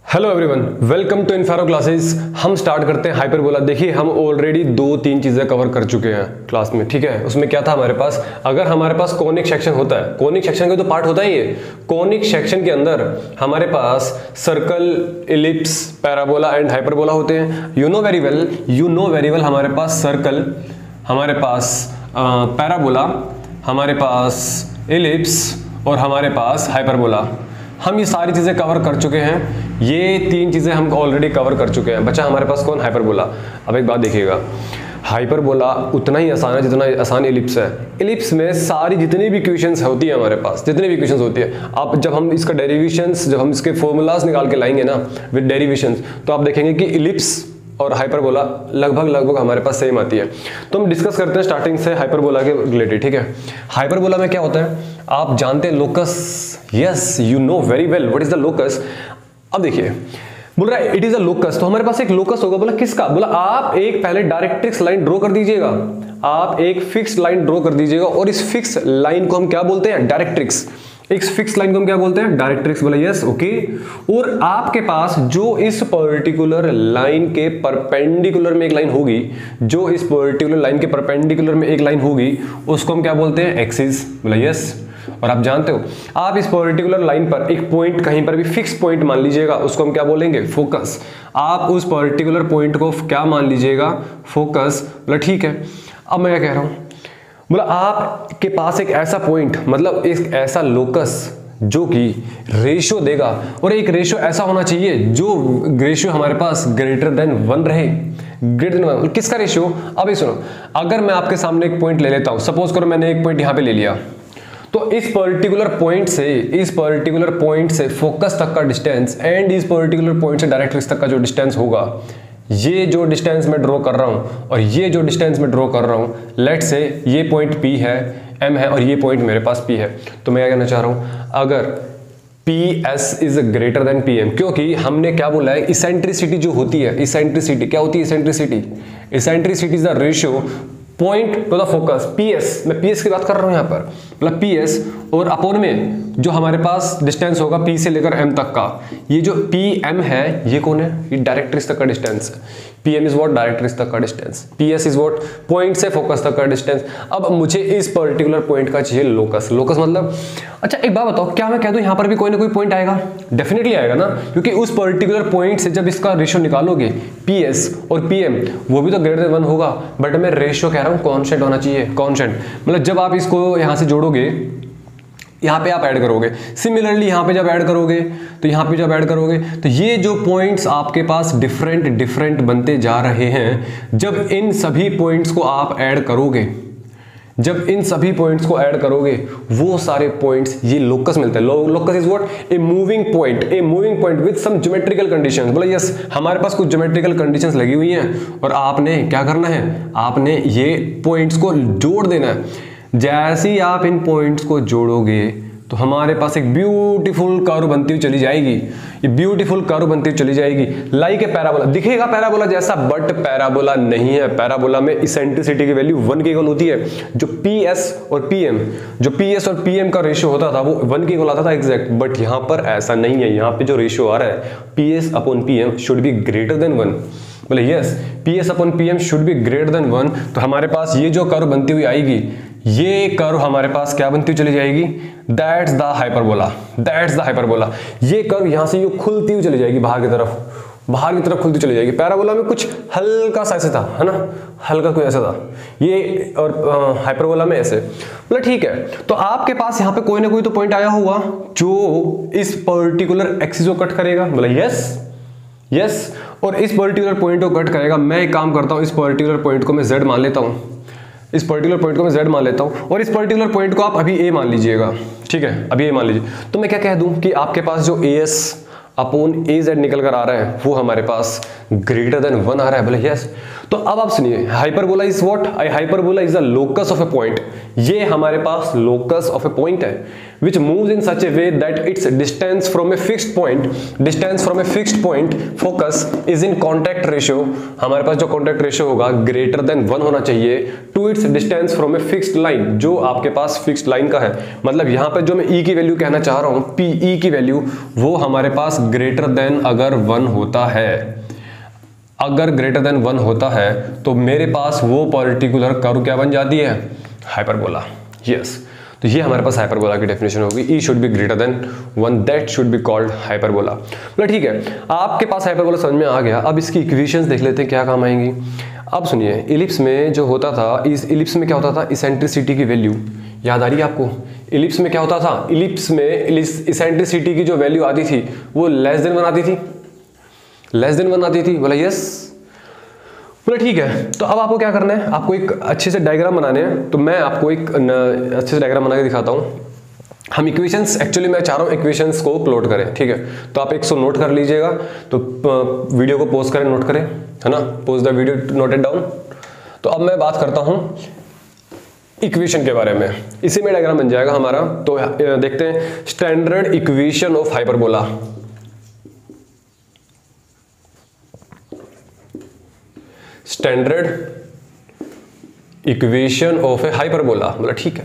Hello everyone, welcome to Infero classes. हम start करते हैं हाइपरबोला। देखिए हम ऑलरेडी 2-3 चीजें कवर कर चुके हैं क्लास में, ठीक है। उसमें क्या था हमारे पास, अगर हमारे पास कॉनिक सेक्शन होता है, कॉनिक सेक्शन का तो पार्ट होता ही है। कॉनिक सेक्शन के अंदर हमारे पास circle, ellipse, parabola and hyperbola होते हैं। यू नो वेरी वेल हमारे पास सर्कल, हमारे पास पैराबोला, हमारे पास इलिप्स और हमारे पास हाइपरबोला। हम ये सारी चीज़ें कवर कर चुके हैं। ये 3 चीज़ें हम ऑलरेडी कवर कर चुके हैं। बच्चा हमारे पास कौन, हाइपरबोला। अब एक बात देखिएगा, हाइपरबोला उतना ही आसान है जितना आसान इलिप्स है। इलिप्स में सारी जितनी भी इक्वेशंस होती है हमारे पास, जितनी भी इक्वेशंस होती है, आप जब हम इसका डेरिवेशंस, जब हम इसके फॉर्मूलाज निकाल के लाएंगे ना विद डेरिवेशंस, तो आप देखेंगे कि इलिप्स और हाइपरबोला लगभग हमारे पास सेम आती है। तो हम डिस्कस करते हैं स्टार्टिंग से हाइपरबोला के रिलेटेड, ठीक है। हाइपरबोला में क्या होता है, आप जानते हैं locus. Yes, you know very well what is the locus. अब देखिए बोल रहा है इट इज अ लोकस, तो हमारे पास एक लोकस होगा। बोला किसका, बोला आप एक पहले डायरेक्ट्रिक्स लाइन ड्रॉ कर दीजिएगा, आप एक फिक्स लाइन ड्रॉ कर दीजिएगा और इस फिक्स लाइन को हम क्या बोलते हैं, डायरेक्ट्रिक्स। इस फिक्स लाइन को हम क्या बोलते हैं, डायरेक्ट्रिक्स। बोला यस, ओके। और आपके पास जो इस पर्टिकुलर लाइन के परपेंडिकुलर में एक लाइन होगी, जो इस पर्टिकुलर लाइन के परपेंडिकुलर में एक लाइन होगी, उसको हम क्या बोलते हैं, एक्सिस। बोला यस। और आप जानते हो, आप इस पर्टिकुलर लाइन पर एक पॉइंट कहीं पर भी फिक्स पॉइंट मान लीजिएगा, उसको हम क्या बोलेंगे, फोकस। आप उस पर्टिकुलर पॉइंट को क्या मान लीजिएगा, फोकस। बोला ठीक है। अब मैं क्या कह रहा हूं, बोला आपके पास एक ऐसा पॉइंट, मतलब एक ऐसा लोकस जो कि रेशियो देगा, और एक रेशियो ऐसा होना चाहिए जो रेशियो हमारे पास ग्रेटर देन 1 रहे। ग्रेटर देन 1 किसका रेशियो। अब ये सुनो, अगर मैं आपके सामने एक पॉइंट ले लेता हूं, सपोज करो मैंने एक पॉइंट यहां पे ले लिया, तो इस पर्टिकुलर पॉइंट से फोकस तक का डिस्टेंस एंड इस पर्टिकुलर पॉइंट से डायरेक्ट्रिक्स तक का जो डिस्टेंस होगा, ये जो डिस्टेंस मैं ड्रॉ कर रहा हूं और ये जो डिस्टेंस मैं ड्रॉ कर रहा हूं, लेट से ये पॉइंट P है, M है और ये पॉइंट मेरे पास P है। तो मैं क्या कहना चाह रहा हूं, अगर PS is greater than PM, क्योंकि हमने क्या बोला है, इसेंट्रिसिटी जो होती है, इसेंट्रिसिटी क्या होती है, eccentricity is the ratio point two the focus. PS, मैं PS की बात कर रहा हूं यहां पर, मतलब PS और अपोन में जो हमारे पास डिस्टेंस होगा P से लेकर M तक का, ये जो PM है ये कौन है, ये डायरेक्ट्रिक्स तक का डिस्टेंस है। PM इज व्हाट, डायरेक्ट्रिक्स तक का distance. PS is what, point से फोकस तक का डिस्टेंस। अब मुझे इस पर्टिकुलर पॉइंट का चाहिए लोकस। लोकस मतलब, अच्छा एक बात बताओ, क्या मैं कह दूं यहां पर भी कोई ना कोई पॉइंट आएगा, डेफिनेटली आएगा ना, क्योंकि उस पर्टिकुलर पॉइंट से जब इसका रेशियो निकालोगे PS और PM, वो भी तो ग्रेटर देन 1 होगा, बट मैं रेशियो कह रहा हूं कांस्टेंट होना चाहिए, कांस्टेंट। मतलब जब आप इसको यहां से जोड़ोगे, यहाँ पे आप ऐड करोगे, सिमिलरली यहाँ पे जब ऐड करोगे, तो यहाँ पे जब ऐड करोगे, तो ये जो पॉइंट्स आपके पास डिफरेंट बनते जा रहे हैं, जब इन सभी पॉइंट्स को आप ऐड करोगे, वो सारे पॉइंट्स, ये लोकस मिलता है। Locus is what, a moving point with some geometrical conditions. बोला यस, हमारे पास कुछ ज्योमेट्रिकल कंडीशंस लगी हुई हैं और आपने क्या करना है, आपने ये पॉइंट्स को जोड़ देना है। जैसे ही आप इन पॉइंट्स को जोड़ोगे तो हमारे पास एक ब्यूटीफुल कर्व बनती हुई चली जाएगी। ये ब्यूटीफुल कर्व बनती हुई चली जाएगी, लाइक ए पैराबोला। दिखेगा पैराबोला जैसा, बट पैराबोला नहीं है। पैराबोला में इसेंट्रिसिटी की वैल्यू 1 के इक्वल होती है। जो PS और PM का रेशियो होता था वो 1 के इक्वल आता था एग्जैक्ट, बट यहाँ पर ऐसा नहीं है। यहाँ पे जो रेशियो आ रहा है, PS upon PM should be greater than 1। बोले yes, PS upon PM should be greater than 1। तो हमारे पास ये जो कर्व बनती हुई आएगी, ये कर्व हमारे पास क्या बनती हुई चली जाएगी, दैट्स द हाइपरबोला। ये कर्व यहां से ये खुलती हुई चली जाएगी बाहर की तरफ खुलती चली जाएगी। पैराबोला में कुछ हल्का सा ऐसे था, है ना, हल्का कोई ऐसा था ये, और हाइपरबोला में ऐसे। बोला ठीक है, तो आपके पास यहाँ पे कोई ना कोई तो पॉइंट आया होगा जो इस पर्टिकुलर एक्सिस को कट करेगा। बोला यस, और इस पर्टिकुलर पॉइंट को कट करेगा। मैं एक काम करता हूं, इस पर्टिकुलर पॉइंट को मैं Z मान लेता हूं, और इस पर्टिकुलर पॉइंट को आप अभी A मान लीजिएगा, ठीक है, अभी A मान लीजिए। तो मैं क्या कह दूं कि आपके पास जो AS अपॉन AZ निकल कर आ रहा है, वो हमारे पास ग्रेटर देन 1 आ रहा है। बोले यस। तो अब आप सुनिए, hyperbola is what, hyperbola is the locus of A point. ये हमारे पास लोकस ऑफ ए पॉइंट है। which moves in such a way that its distance from a fixed point focus is in contact ratio, हमारे पास जो contact ratio होगा greater than 1 होना चाहिए to its distance from a fixed line, जो आपके पास fixed line का है। मतलब यहाँ पे जो मैं E की वैल्यू कहना चाह रहा हूँ, PE की वैल्यू, वो हमारे पास greater than अगर 1 होता है, अगर ग्रेटर देन 1 होता है तो मेरे पास वो पर्टिकुलर कर्व क्या बन जाती है, हाइपरबोला। यस, तो ये हमारे पास हाइपरबोला की डेफिनेशन होगी, e should be greater than 1, that should be called hyperbola. मतलब ठीक है, आपके पास हाइपरबोला समझ में आ गया। अब इसकी इक्वेशंस देख लेते हैं क्या काम आएंगी। अब सुनिए, इलिप्स में जो होता था, इस इलिप्स में क्या होता था, इसेंट्रिसिटी की वैल्यू याद आ रही है आपको? इलिप्स में क्या होता था, इलिप्स में इसेंट्रिसिटी की जो वैल्यू आती थी वो लेस देन 1 आती थी, लेस देन 1 आती थी। बोला यस, बोला ठीक है। तो अब आपको क्या करना है, आपको एक अच्छे से डायग्राम बनाने हैं। तो मैं आपको एक अच्छे से डायग्राम बना के दिखाता हूँ। हम इक्वेशंस, एक्चुअली मैं चाह रहा हूँ इक्वेशंस को प्लॉट करें, ठीक है। तो आप 100 नोट कर लीजिएगा, तो वीडियो को पॉज करें, नोट करें, है ना, pause the video, note it down. तो अब मैं बात करता हूँ इक्वेशन के बारे में, इसी में डायग्राम बन जाएगा हमारा। तो देखते हैं standard equation of hyperbola. Standard equation of A hyperbola, बोला ठीक है।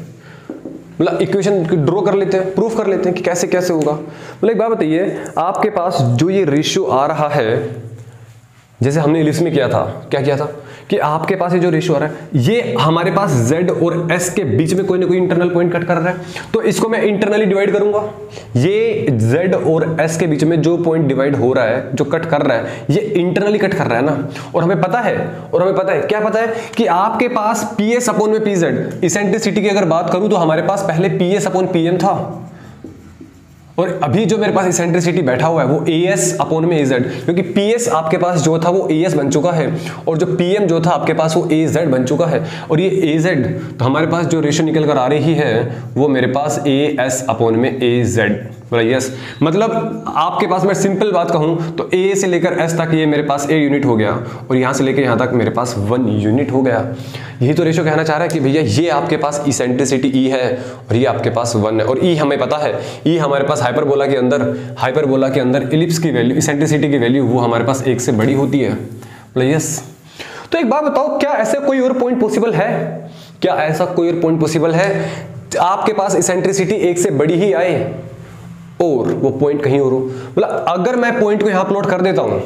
मतलब इक्वेशन ड्रॉ कर लेते हैं, प्रूफ कर लेते हैं कि कैसे कैसे होगा। मतलब एक बात बताइए, आपके पास जो ये रेशियो आ रहा है, जैसे हमने इलिप्स में किया था, क्या किया था कि आपके पास ये जो रेशियो आ रहा है, ये हमारे पास z और s के बीच में कोई ना कोई इंटरनल पॉइंट कट कर रहा है, तो इसको मैं इंटरनली डिवाइड करूंगा। ये z और s के बीच में जो पॉइंट डिवाइड हो रहा है, जो कट कर रहा है, ये इंटरनली कट कर रहा है ना। और हमें पता है क्या पता है कि आपके पास PS अपॉन में PZ, इसेंट्रिसिटी की अगर बात करूं तो हमारे पास पहले PS अपॉन PM था, और अभी जो मेरे पास इसेंट्रिसिटी बैठा हुआ है वो AS अपॉन में AZ, क्योंकि PS आपके पास जो था वो AS बन चुका है, और जो PM जो था आपके पास वो AZ बन चुका है, और ये AZ, तो हमारे पास जो रेशियो निकल कर आ रही है वो मेरे पास AS अपॉन में AZ। बोला यस, मतलब आपके पास मैं सिंपल बात कहूं तो A से लेकर S तक ये मेरे पास A यूनिट हो गया, और यहां से लेकर यहां तक मेरे पास 1 यूनिट हो गया। यही तो रेशियो कहना चाह रहा है कि भैया ये आपके पास इसेंट्रिसिटी E है और ये आपके पास 1 है, और E हमें पता है, E हमारे पास हाइपरबोला के अंदर इलिप्स की वैल्यू, इसेंट्रिसिटी की वैल्यू वो हमारे पास 1 से बड़ी होती है। बोला यस। तो एक बात बताओ, क्या ऐसे कोई और पॉइंट पॉसिबल है, क्या ऐसा कोई और पॉइंट पॉसिबल है आपके पास इसेंट्रिसिटी 1 से बड़ी ही आए और वो पॉइंट कहीं और हो? मतलब अगर मैं पॉइंट को यहां प्लॉट कर देता हूं,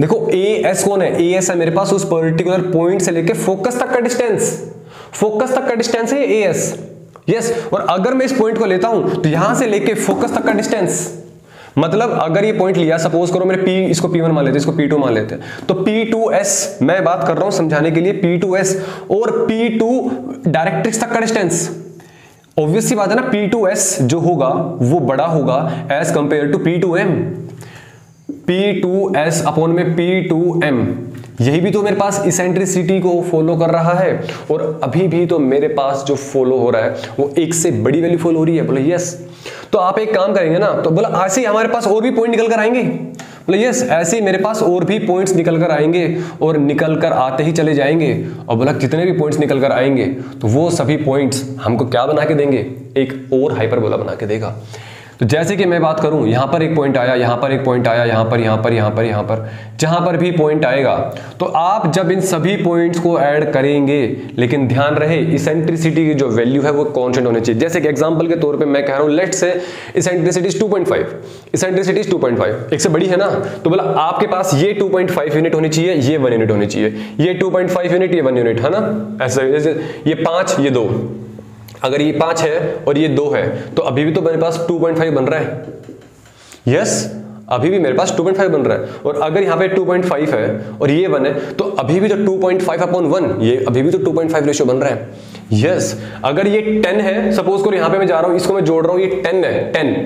देखो AS कौन है, AS है मेरे पास उस पर्टिकुलर पॉइंट से लेके फोकस तक का डिस्टेंस है AS। यस, और अगर मैं इस पॉइंट को लेता हूं तो यहां से लेके फोकस तक का डिस्टेंस, मतलब अगर ये पॉइंट लिया, सपोज करो मेरे P, इसको P1 मान लेते हैं, इसको P2 मान लेते हैं, तो P2S मैं बात कर रहा हूं समझाने के लिए, P2S और P2 डायरेक्ट्रिक्स तक का डिस्टेंस। ऑब्वियस सी बात है ना, P2S जो होगा वो बड़ा होगा as compare to P2M, P2S upon में P2M। यही भी तो मेरे पास इसेंट्रिसिटी को फॉलो कर रहा है, और अभी भी तो मेरे पास जो फॉलो हो रहा है वो 1 से बड़ी वैल्यू फॉलो हो रही है। बोले यस। तो आप एक काम करेंगे ना, तो बोला ऐसे ही हमारे पास और भी पॉइंट निकल कर आएंगे। बोले यस, ऐसे ही मेरे पास और भी पॉइंट्स निकल कर आएंगे और निकल कर आते ही चले जाएंगे। और बोला जितने भी पॉइंट्स निकल कर आएंगे तो वो सभी पॉइंट्स हमको क्या बना के देंगे, एक और हाइपरबोला बना के देगा। तो जैसे कि मैं बात करूं, यहां पर एक पॉइंट आया, यहां पर एक पॉइंट आया, यहां पर, जहां पर भी पॉइंट आएगा, तो आप जब इन सभी पॉइंट्स को ऐड करेंगे, लेकिन ध्यान रहे इसेंट्रिसिटी की जो वैल्यू है वो कांस्टेंट होनी चाहिए। जैसे कि एग्जांपल के तौर पे मैं कह रहा हूं, लेट्स से इसेंट्रिसिटी 2.5, इसेंट्रिसिटी 2.5, एक से बड़ी है ना, तो बोला आपके पास ये 2.5 यूनिट होनी चाहिए, ये 1 यूनिट होनी चाहिए, ये 2.5 यूनिट, ये 1 यूनिट, है ना। ऐसे जैसे ये 5, ये 2, अगर ये 5 है और ये 2 है तो अभी भी तो मेरे पास 2.5 बन रहा है। यस, अभी भी मेरे पास 2.5 बन रहा है। और अगर यहाँ पे 2.5 है और ये 1 है तो अभी भी तो 2.5 अपॉन 1, ये अभी भी तो 2.5 रेशियो बन रहा है। यस, अगर ये 10 है, सपोज करो यहाँ पे मैं जा रहा हूँ, इसको मैं जोड़ रहा हूँ, ये 10 है, 10,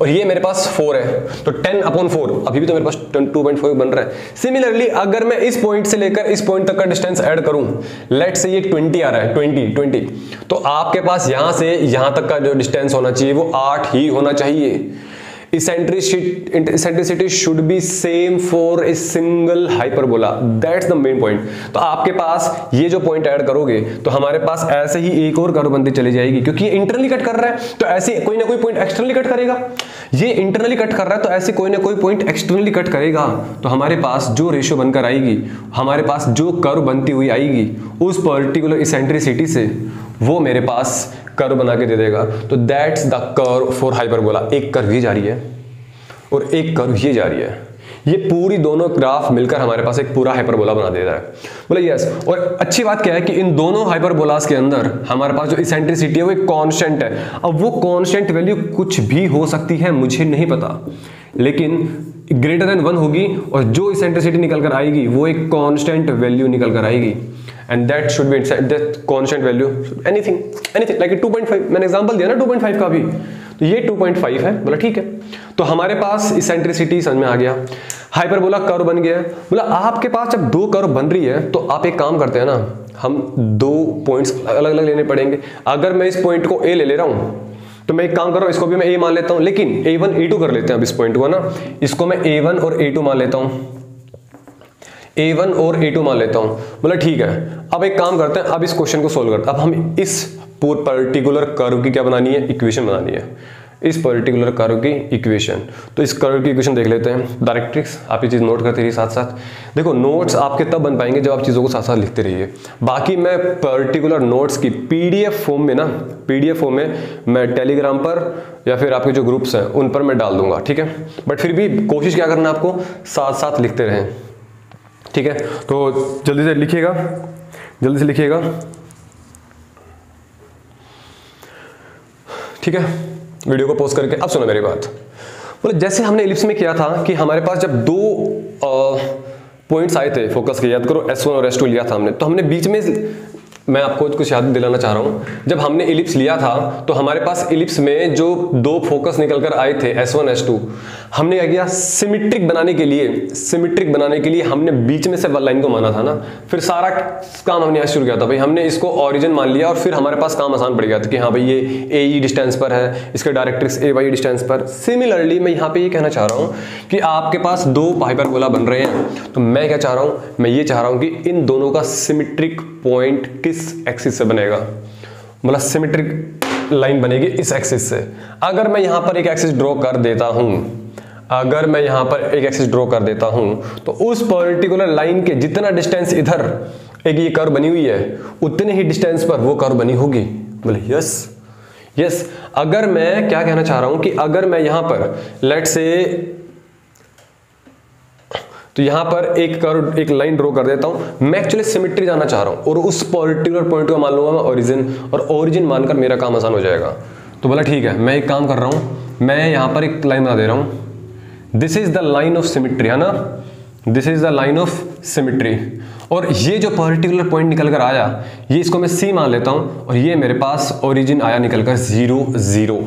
और ये मेरे पास 4 है, तो 10 अपॉन 4 अभी भी तो मेरे पास 2.5 बन रहा है। सिमिलरली अगर मैं इस पॉइंट से लेकर इस पॉइंट तक का डिस्टेंस ऐड करूं, लेट्स से ये 20 आ रहा है, 20, तो आपके पास यहां से यहां तक का जो डिस्टेंस होना चाहिए वो 8 ही होना चाहिए। Eccentricity should be same for a single hyperbola, that's the main point. तो आपके पास ये जो पॉइंट ऐड करोगे तो हमारे पास ऐसे ही एक और कर्व बनती चली जाएगी, क्योंकि ये इंटरनली कट कर रहा है तो ऐसे कोई ना कोई पॉइंट एक्सटर्नली कट करेगा, ये इंटरनली कट कर रहा है तो ऐसे कोई ना कोई पॉइंट एक्सटर्नली कट करेगा। तो हमारे पास जो रेशियो बनकर आएगी, हमारे पास जो कर्व बनती हुई आएगी उस पर्टिकुलर इसेंट्रिसिटी से वो मेरे पास कर्व बना के दे देगा। तो that's the curve for hyperbola. एक कर्व ये जा रही है और एक कर्व ये जा रही है, ये पूरी दोनों ग्राफ मिलकर हमारे पास एक पूरा हाइपरबोला बना देता है। बोले यस। और अच्छी बात क्या है कि इन दोनों हाइपरबोलास के अंदर हमारे पास जो इसेंट्रिसिटी है वो एक कांस्टेंट है। अब वो कांस्टेंट वैल्यू कुछ भी हो सकती है, मुझे नहीं पता, लेकिन ग्रेटर देन 1 होगी और जो इसेंट्रिसिटी निकल कर आएगी वो एक कांस्टेंट वैल्यू निकल कर आएगी, and that should B that constant value anything like 2.5। मैंने एग्जांपल दिया ना 2.5 का भी, तो ये 2.5 है। बोला ठीक है, तो हमारे पास इसेंट्रिसिटी समझ में आ गया, हाइपरबोला कर्व बन गया। बोला आपके पास जब दो कर्व बन रही है तो आप एक काम करते हैं ना, हम दो पॉइंट्स अलग अलग लेने पड़ेंगे। अगर मैं इस पॉइंट को ए ले रहा हूं तो मैं एक काम कर रहा हूं, इसको भी मैं ए मान लेता हूं, लेकिन a1 a2 कर लेते हैं। अब इस पॉइंट को ना, इसको मैं a1 और a2 मान लेता हूं, a1 और a2 मान लेता हूं। बोला ठीक है, अब एक काम करते हैं, अब इस क्वेश्चन को सोल्व करते हैं। अब हम इस पर्टिकुलर कर्व की क्या बनानी है, इक्वेशन बनानी है, इस पर्टिकुलर कर्व की इक्वेशन। तो इस कर्व की इक्वेशन देख लेते हैं। डायरेक्ट्रिक्स आप ये चीज नोट करते रहिए साथ साथ। देखो नोट्स आपके तब बन पाएंगे जब आप चीजों को साथ साथ लिखते रहिए। बाकी मैं पर्टिकुलर नोट्स की पीडीएफ फॉर्म में ना, पीडीएफ फॉर्म में मैं टेलीग्राम पर या फिर आपके जो ग्रुप्स हैं उन पर मैं डाल दूंगा, ठीक है। बट फिर भी कोशिश क्या करना, आपको साथ साथ लिखते रहें, ठीक है। तो जल्दी से लिखिएगा, जल्दी से लिखिएगा, ठीक है। वीडियो को पॉज करके अब सुनो मेरी बात। बोले जैसे हमने इलिप्स में किया था कि हमारे पास जब दो पॉइंट्स आए थे फोकस के, याद करो S1 और S2 लिया था हमने, तो हमने बीच में, मैं आपको कुछ याद दिलाना चाह रहा हूं, जब हमने इलिप्स लिया था तो हमारे पास इलिप्स में जो दो फोकस निकल कर आए थे S1 S2, हमने क्या किया, सिमेट्रिक बनाने के लिए हमने बीच में से लाइन को माना था ना। फिर सारा काम हमने यहाँ शुरू किया था भाई, हमने इसको ओरिजिन मान लिया और फिर हमारे पास काम आसान पड़ गया था कि हाँ भाई ये AE डिस्टेंस पर है, इसके डायरेक्ट्रिक्स AY डिस्टेंस पर। सिमिलरली मैं यहाँ पे ये कहना चाह रहा हूँ कि आपके पास दो हाइपरबोला बन रहे हैं, तो मैं क्या चाह रहा हूँ, मैं ये चाह रहा हूँ कि इन दोनों का सिमेट्रिक पॉइंट किस एक्सिस से बनेगा। मतलब सिमेट्रिक लाइन बनेगी इस एक्सिस से। अगर मैं यहां पर एक एक्सिस ड्रॉ कर देता हूं, तो उस पर्टिकुलर लाइन के जितना डिस्टेंस इधर एक ये कर्व बनी हुई है उतने ही डिस्टेंस पर वो कर्व बनी होगी। बोले यस। अगर मैं क्या कहना चाह रहा हूं कि अगर मैं यहां पर लेट्स से, तो यहां पर एक कर्व, एक लाइन ड्रॉ कर देता हूं, मैं एक्चुअली सिमेट्री जाना चाह रहा हूं और उस पर्टिकुलर पॉइंट को मान लूंगा मैं ओरिजिन, और ओरिजिन मानकर मेरा काम आसान हो जाएगा। तो बोला ठीक है, मैं एक काम कर रहा हूं, मैं यहां पर एक लाइन बना दे रहा हूं, this is the line of symmetry, है ना, this is the line of symmetry. और ये जो पर्टिकुलर पॉइंट निकल कर आया, ये इसको मैं C मान लेता हूं, और ये मेरे पास ओरिजिन आया निकलकर 0 0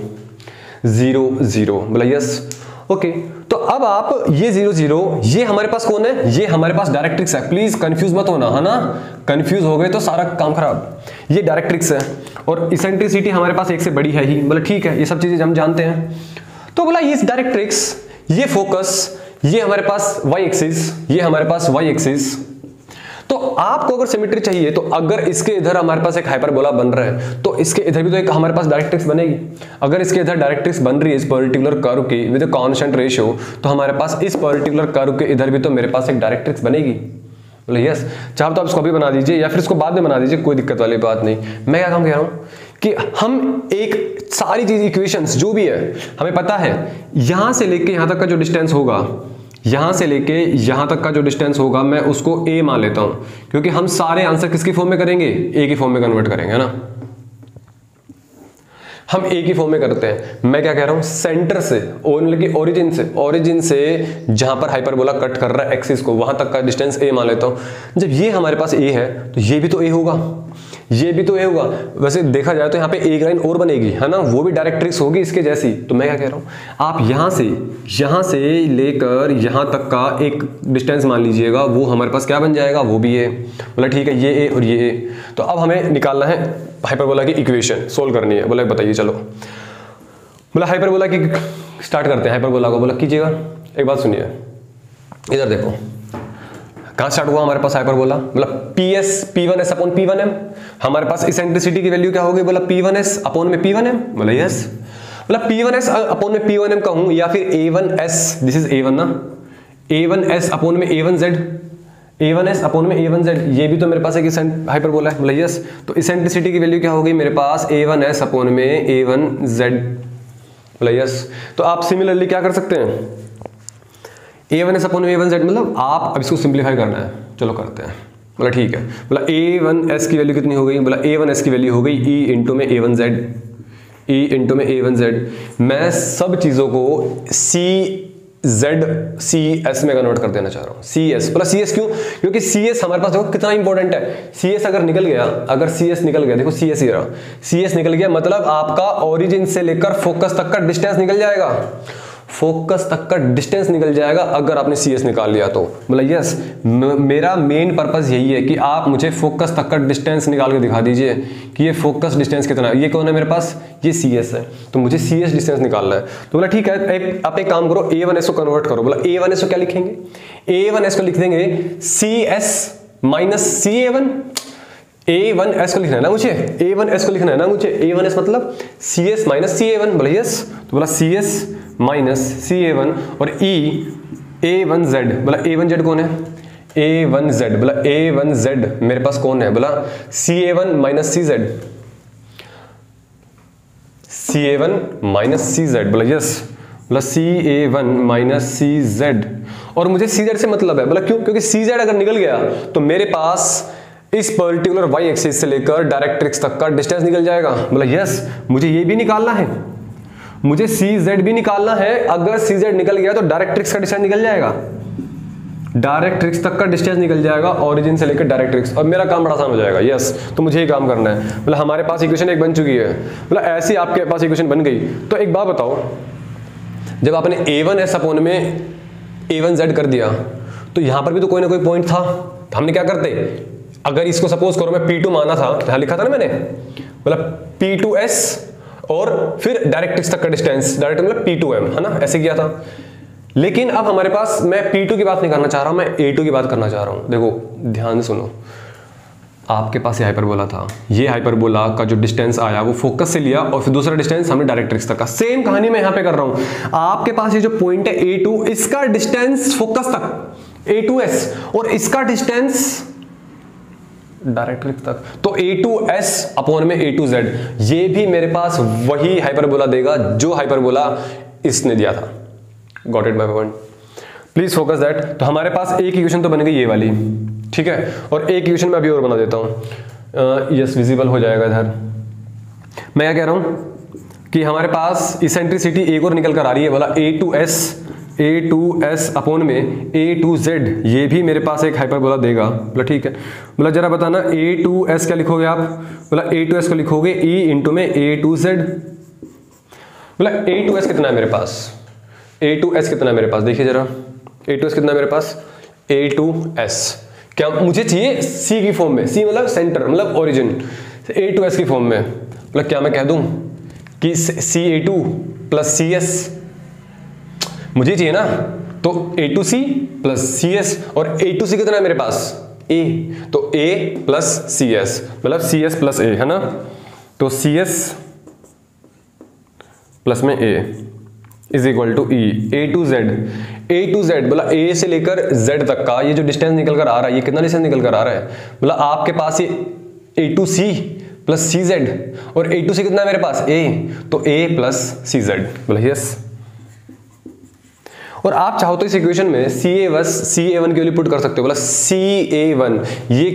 0 0। बोला यस, ओके। तो अब आप ये 0 0, ये हमारे पास कौन है, ये हमारे पास डायरेक्ट्रिक्स है। प्लीज कंफ्यूज मत होना, है ना, कंफ्यूज हो गए तो सारा काम खराब। ये डायरेक्ट्रिक्स है और इसेंट्रिसिटी हमारे पास एक से बड़ी है ही। बोला ठीक है, ये सब चीजें हम जानते हैं। तो बोला ये डायरेक्ट्रिक्स, ये फोकस, ये हमारे पास y एक्सिस, ये हमारे पास y एक्सिस। तो आपको अगर सिमेट्री चाहिए तो अगर इसके इधर हमारे पास एक हाइपरबोला बन रहा है तो इसके इधर भी तो एक हमारे पास डायरेक्ट्रिक्स बनेगी। अगर इसके इधर डायरेक्ट्रिक्स बन रही है इस पर्टिकुलर कर्व की विद अ कांस्टेंट रेशियो, तो हमारे पास इस पर्टिकुलर कर्व के इधर भी तो मेरे पास एक डायरेक्ट्रिक्स बनेगी। बोले यस। चाहे तो आप इसको भी बना दीजिए या फिर इसको बाद में बना दीजिए, कोई दिक्कत वाली बात नहीं। मैं क्या काम कह रहा हूं कि हम एक सारी चीज, इक्वेशंस जो भी है, हमें पता है यहां से लेके यहां तक का जो डिस्टेंस होगा, यहां से लेके यहां तक का जो डिस्टेंस होगा, मैं उसको A मान लेता हूं, क्योंकि हम सारे आंसर किसकी फॉर्म में करेंगे, A की फॉर्म में कन्वर्ट करेंगे, है ना। हम A की फॉर्म में करते हैं। मैं क्या कह रहा हूं, सेंटर से, ओरिजिन से जहां पर हाइपरबोला कट कर रहा है एक्सिस को, वहां तक का डिस्टेंस A मान लेता हूं। जब ये हमारे पास A है तो ये भी तो A होगा, ये भी तो A होगा। वैसे देखा जाए तो यहाँ पे एक लाइन और बनेगी, है ना, वो भी डायरेक्ट्रिक्स होगी इसके जैसी। तो मैं क्या कह रहा हूँ, आप यहाँ से लेकर यहाँ तक का एक डिस्टेंस मान लीजिएगा, वो हमारे पास क्या बन जाएगा, वो भी A। बोला ठीक है, ये A और ये A। तो अब हमें निकालना है हाइपरबोला की इक्वेशन, सोल्व करनी है। बोला बताइए, चलो। बोला हाइपरबोला की स्टार्ट करते हैं हाइपरबोला को। बोला कीजिएगा, एक बात सुनिए, इधर देखो कहाँ स्टार्ट हुआ हमारे पास हाइपरबोला। बोला P1S अपॉन P1M। हमारे पास इसेंट्रिसिटी की वैल्यू क्या होगी? बोला P1S अपॉन में P1M। बोला यस। बोला P1S अपॉन में P1M कहूँ या फिर A1S, दिस इज A1 ना, A1S अपॉन में A1Z, A1S अपॉन में A1Z, ये भी तो मेरे पास एक हाइपरबोला है। बोला यस। तो इसेंट्रिसिटी की वैल्यू क्या होगी मेरे पास? A1S अपॉन में A1Z। बोला यस। तो आप सिमिलरली क्या कर सकते हैं? A1S अपॉन में A1Z, मतलब आप अब इसको सिंप्लीफाई करना है, चलो करते हैं। बोला ठीक है। बोला A1S की वैल्यू कितनी हो गई? बोला A1S की वैल्यू हो गई E इंटू में A1Z, E इंटू में A1Z। मैं सब चीज़ों को CS में कन्वर्ट कर देना चाह रहा हूँ। CS, बोला CS क्यों? क्योंकि CS हमारे पास देखो कितना इंपॉर्टेंट है। CS अगर निकल गया, अगर CS निकल गया, देखो CS ही रहा, CS निकल गया मतलब आपका ओरिजिन से लेकर फोकस तक का डिस्टेंस निकल जाएगा, फोकस तक का डिस्टेंस निकल जाएगा अगर आपने CS निकाल लिया तो। बोला यस। मेरा मेन पर्पस यही है कि आप मुझे फोकस तक का डिस्टेंस निकाल के दिखा दीजिए कि ये फोकस डिस्टेंस कितना है। ये कौन है मेरे पास? ये CS है, तो मुझे CS डिस्टेंस निकालना है। तो बोला ठीक है, आप एक काम करो, A1S को कन्वर्ट करो। बोला A1S को क्या लिखेंगे? A1S को लिख देंगे CS माइनस CA1। A1S को लिखना है ना मुझे, A1S को लिखना है ना मुझे, A1S मतलब CS माइनस CA1। बोला यस। तो बोला CS माइनस CA1 और A1Z। बोला A1Z कौन है? A1Z। बोला A1Z मेरे पास कौन है? बोला CA1 minus CZ, CA1 minus CZ। बोला यस। बोला CA1 माइनस CZ, और मुझे CZ से मतलब है। बोला क्यों? क्योंकि CZ अगर निकल गया तो मेरे पास इस पर्टिकुलर y एक्सिस से लेकर डायरेक्ट्रिक्स तक का डिस्टेंस निकल जाएगा। बोला यस। मुझे ये भी निकालना है, मुझे CZ भी निकालना है। अगर CZ निकल गया तो डायरेक्ट्रिक्स का डिस्टेंस निकल जाएगा, डायरेक्ट्रिक्स तक का डिस्टेंस निकल जाएगा, ओरिजिन से लेकर डायरेक्ट्रिक्स, और मेरा काम बड़ा आसान हो जाएगा। यस। तो मुझे ये काम करना है। बोला हमारे पास इक्वेशन एक बन चुकी है। बोला ऐसी आपके पास इक्वेशन बन गई तो एक बात बताओ, जब आपने A1S अपॉन में A1Z कर दिया तो यहां पर भी तो कोई ना कोई पॉइंट था, तो हमने क्या करते? अगर इसको सपोज करो मैं P2 माना था, यहां लिखा था ना मैंने, बोला P2S और फिर डायरेक्ट्रिक्स तक का डिस्टेंस, डायरेक्ट मतलब P2M, है ना, ऐसे किया था। लेकिन अब हमारे पास, मैं P2 की बात नहीं करना चाह रहा हूं, मैं A2 की बात करना चाह रहा हूं। देखो ध्यान से सुनो, आपके पास ये हाइपरबोला था, ये हाइपरबोला का जो डिस्टेंस आया वो फोकस से लिया और फिर दूसरा डिस्टेंस हमने डायरेक्ट्रिक्स तक का। सेम कहानी मैं यहां पे कर रहा हूं। आपके पास ये जो पॉइंट है A2, इसका डिस्टेंस फोकस तक A2S और इसका डिस्टेंस डायरेक्ट्रिक्स तक, तो A2S अपॉन में A2Z, ये भी मेरे पास वही हाइपरबोला देगा जो हाइपरबोला इसने दिया था। Got it my point? Please focus that. तो हमारे पास एक इक्वेशन तो बन गई ये वाली, ठीक है, और एक इक्वेशन मैं अभी और बना देता हूं। यस, विजिबल हो जाएगा इधर। मैं क्या कह रहा हूं कि हमारे पास इसेंट्रिसिटी एक और निकल कर आ रही है। बोला A2S अपॉन में A2Z, ये भी मेरे पास एक हाइपरबोला देगा। बोला ठीक है। बोला जरा बताना A2S क्या लिखोगे आप? बोला A2S को लिखोगे E इंटू में A2Z। बोला A2S कितना है मेरे पास? A2S कितना है मेरे पास? देखिए जरा, A2S कितना है मेरे पास? A2S क्या मुझे चाहिए? C की फॉर्म में, C मतलब सेंटर, मतलब ओरिजिन, A2S की फॉर्म में। बोला क्या मैं कह दूं कि CA2 प्लस CS मुझे चाहिए ना, तो A2C प्लस CS, और A2C कितना है मेरे पास? A, तो A प्लस CS मतलब CS प्लस A, है ना, तो CS प्लस में A is equal to E। A2Z, बोला A से लेकर Z तक का ये जो डिस्टेंस निकल कर आ रहा है, ये कितना डिस्टेंस निकल कर आ रहा है? बोला आपके पास ये A2C प्लस CZ, और A2C कितना है मेरे पास? A, तो A प्लस CZ। बोला यस। और आप चाहो तो इस इक्वेशन में CA1 की वैल्यू पुट कर सकते हो। बोला CA1 ये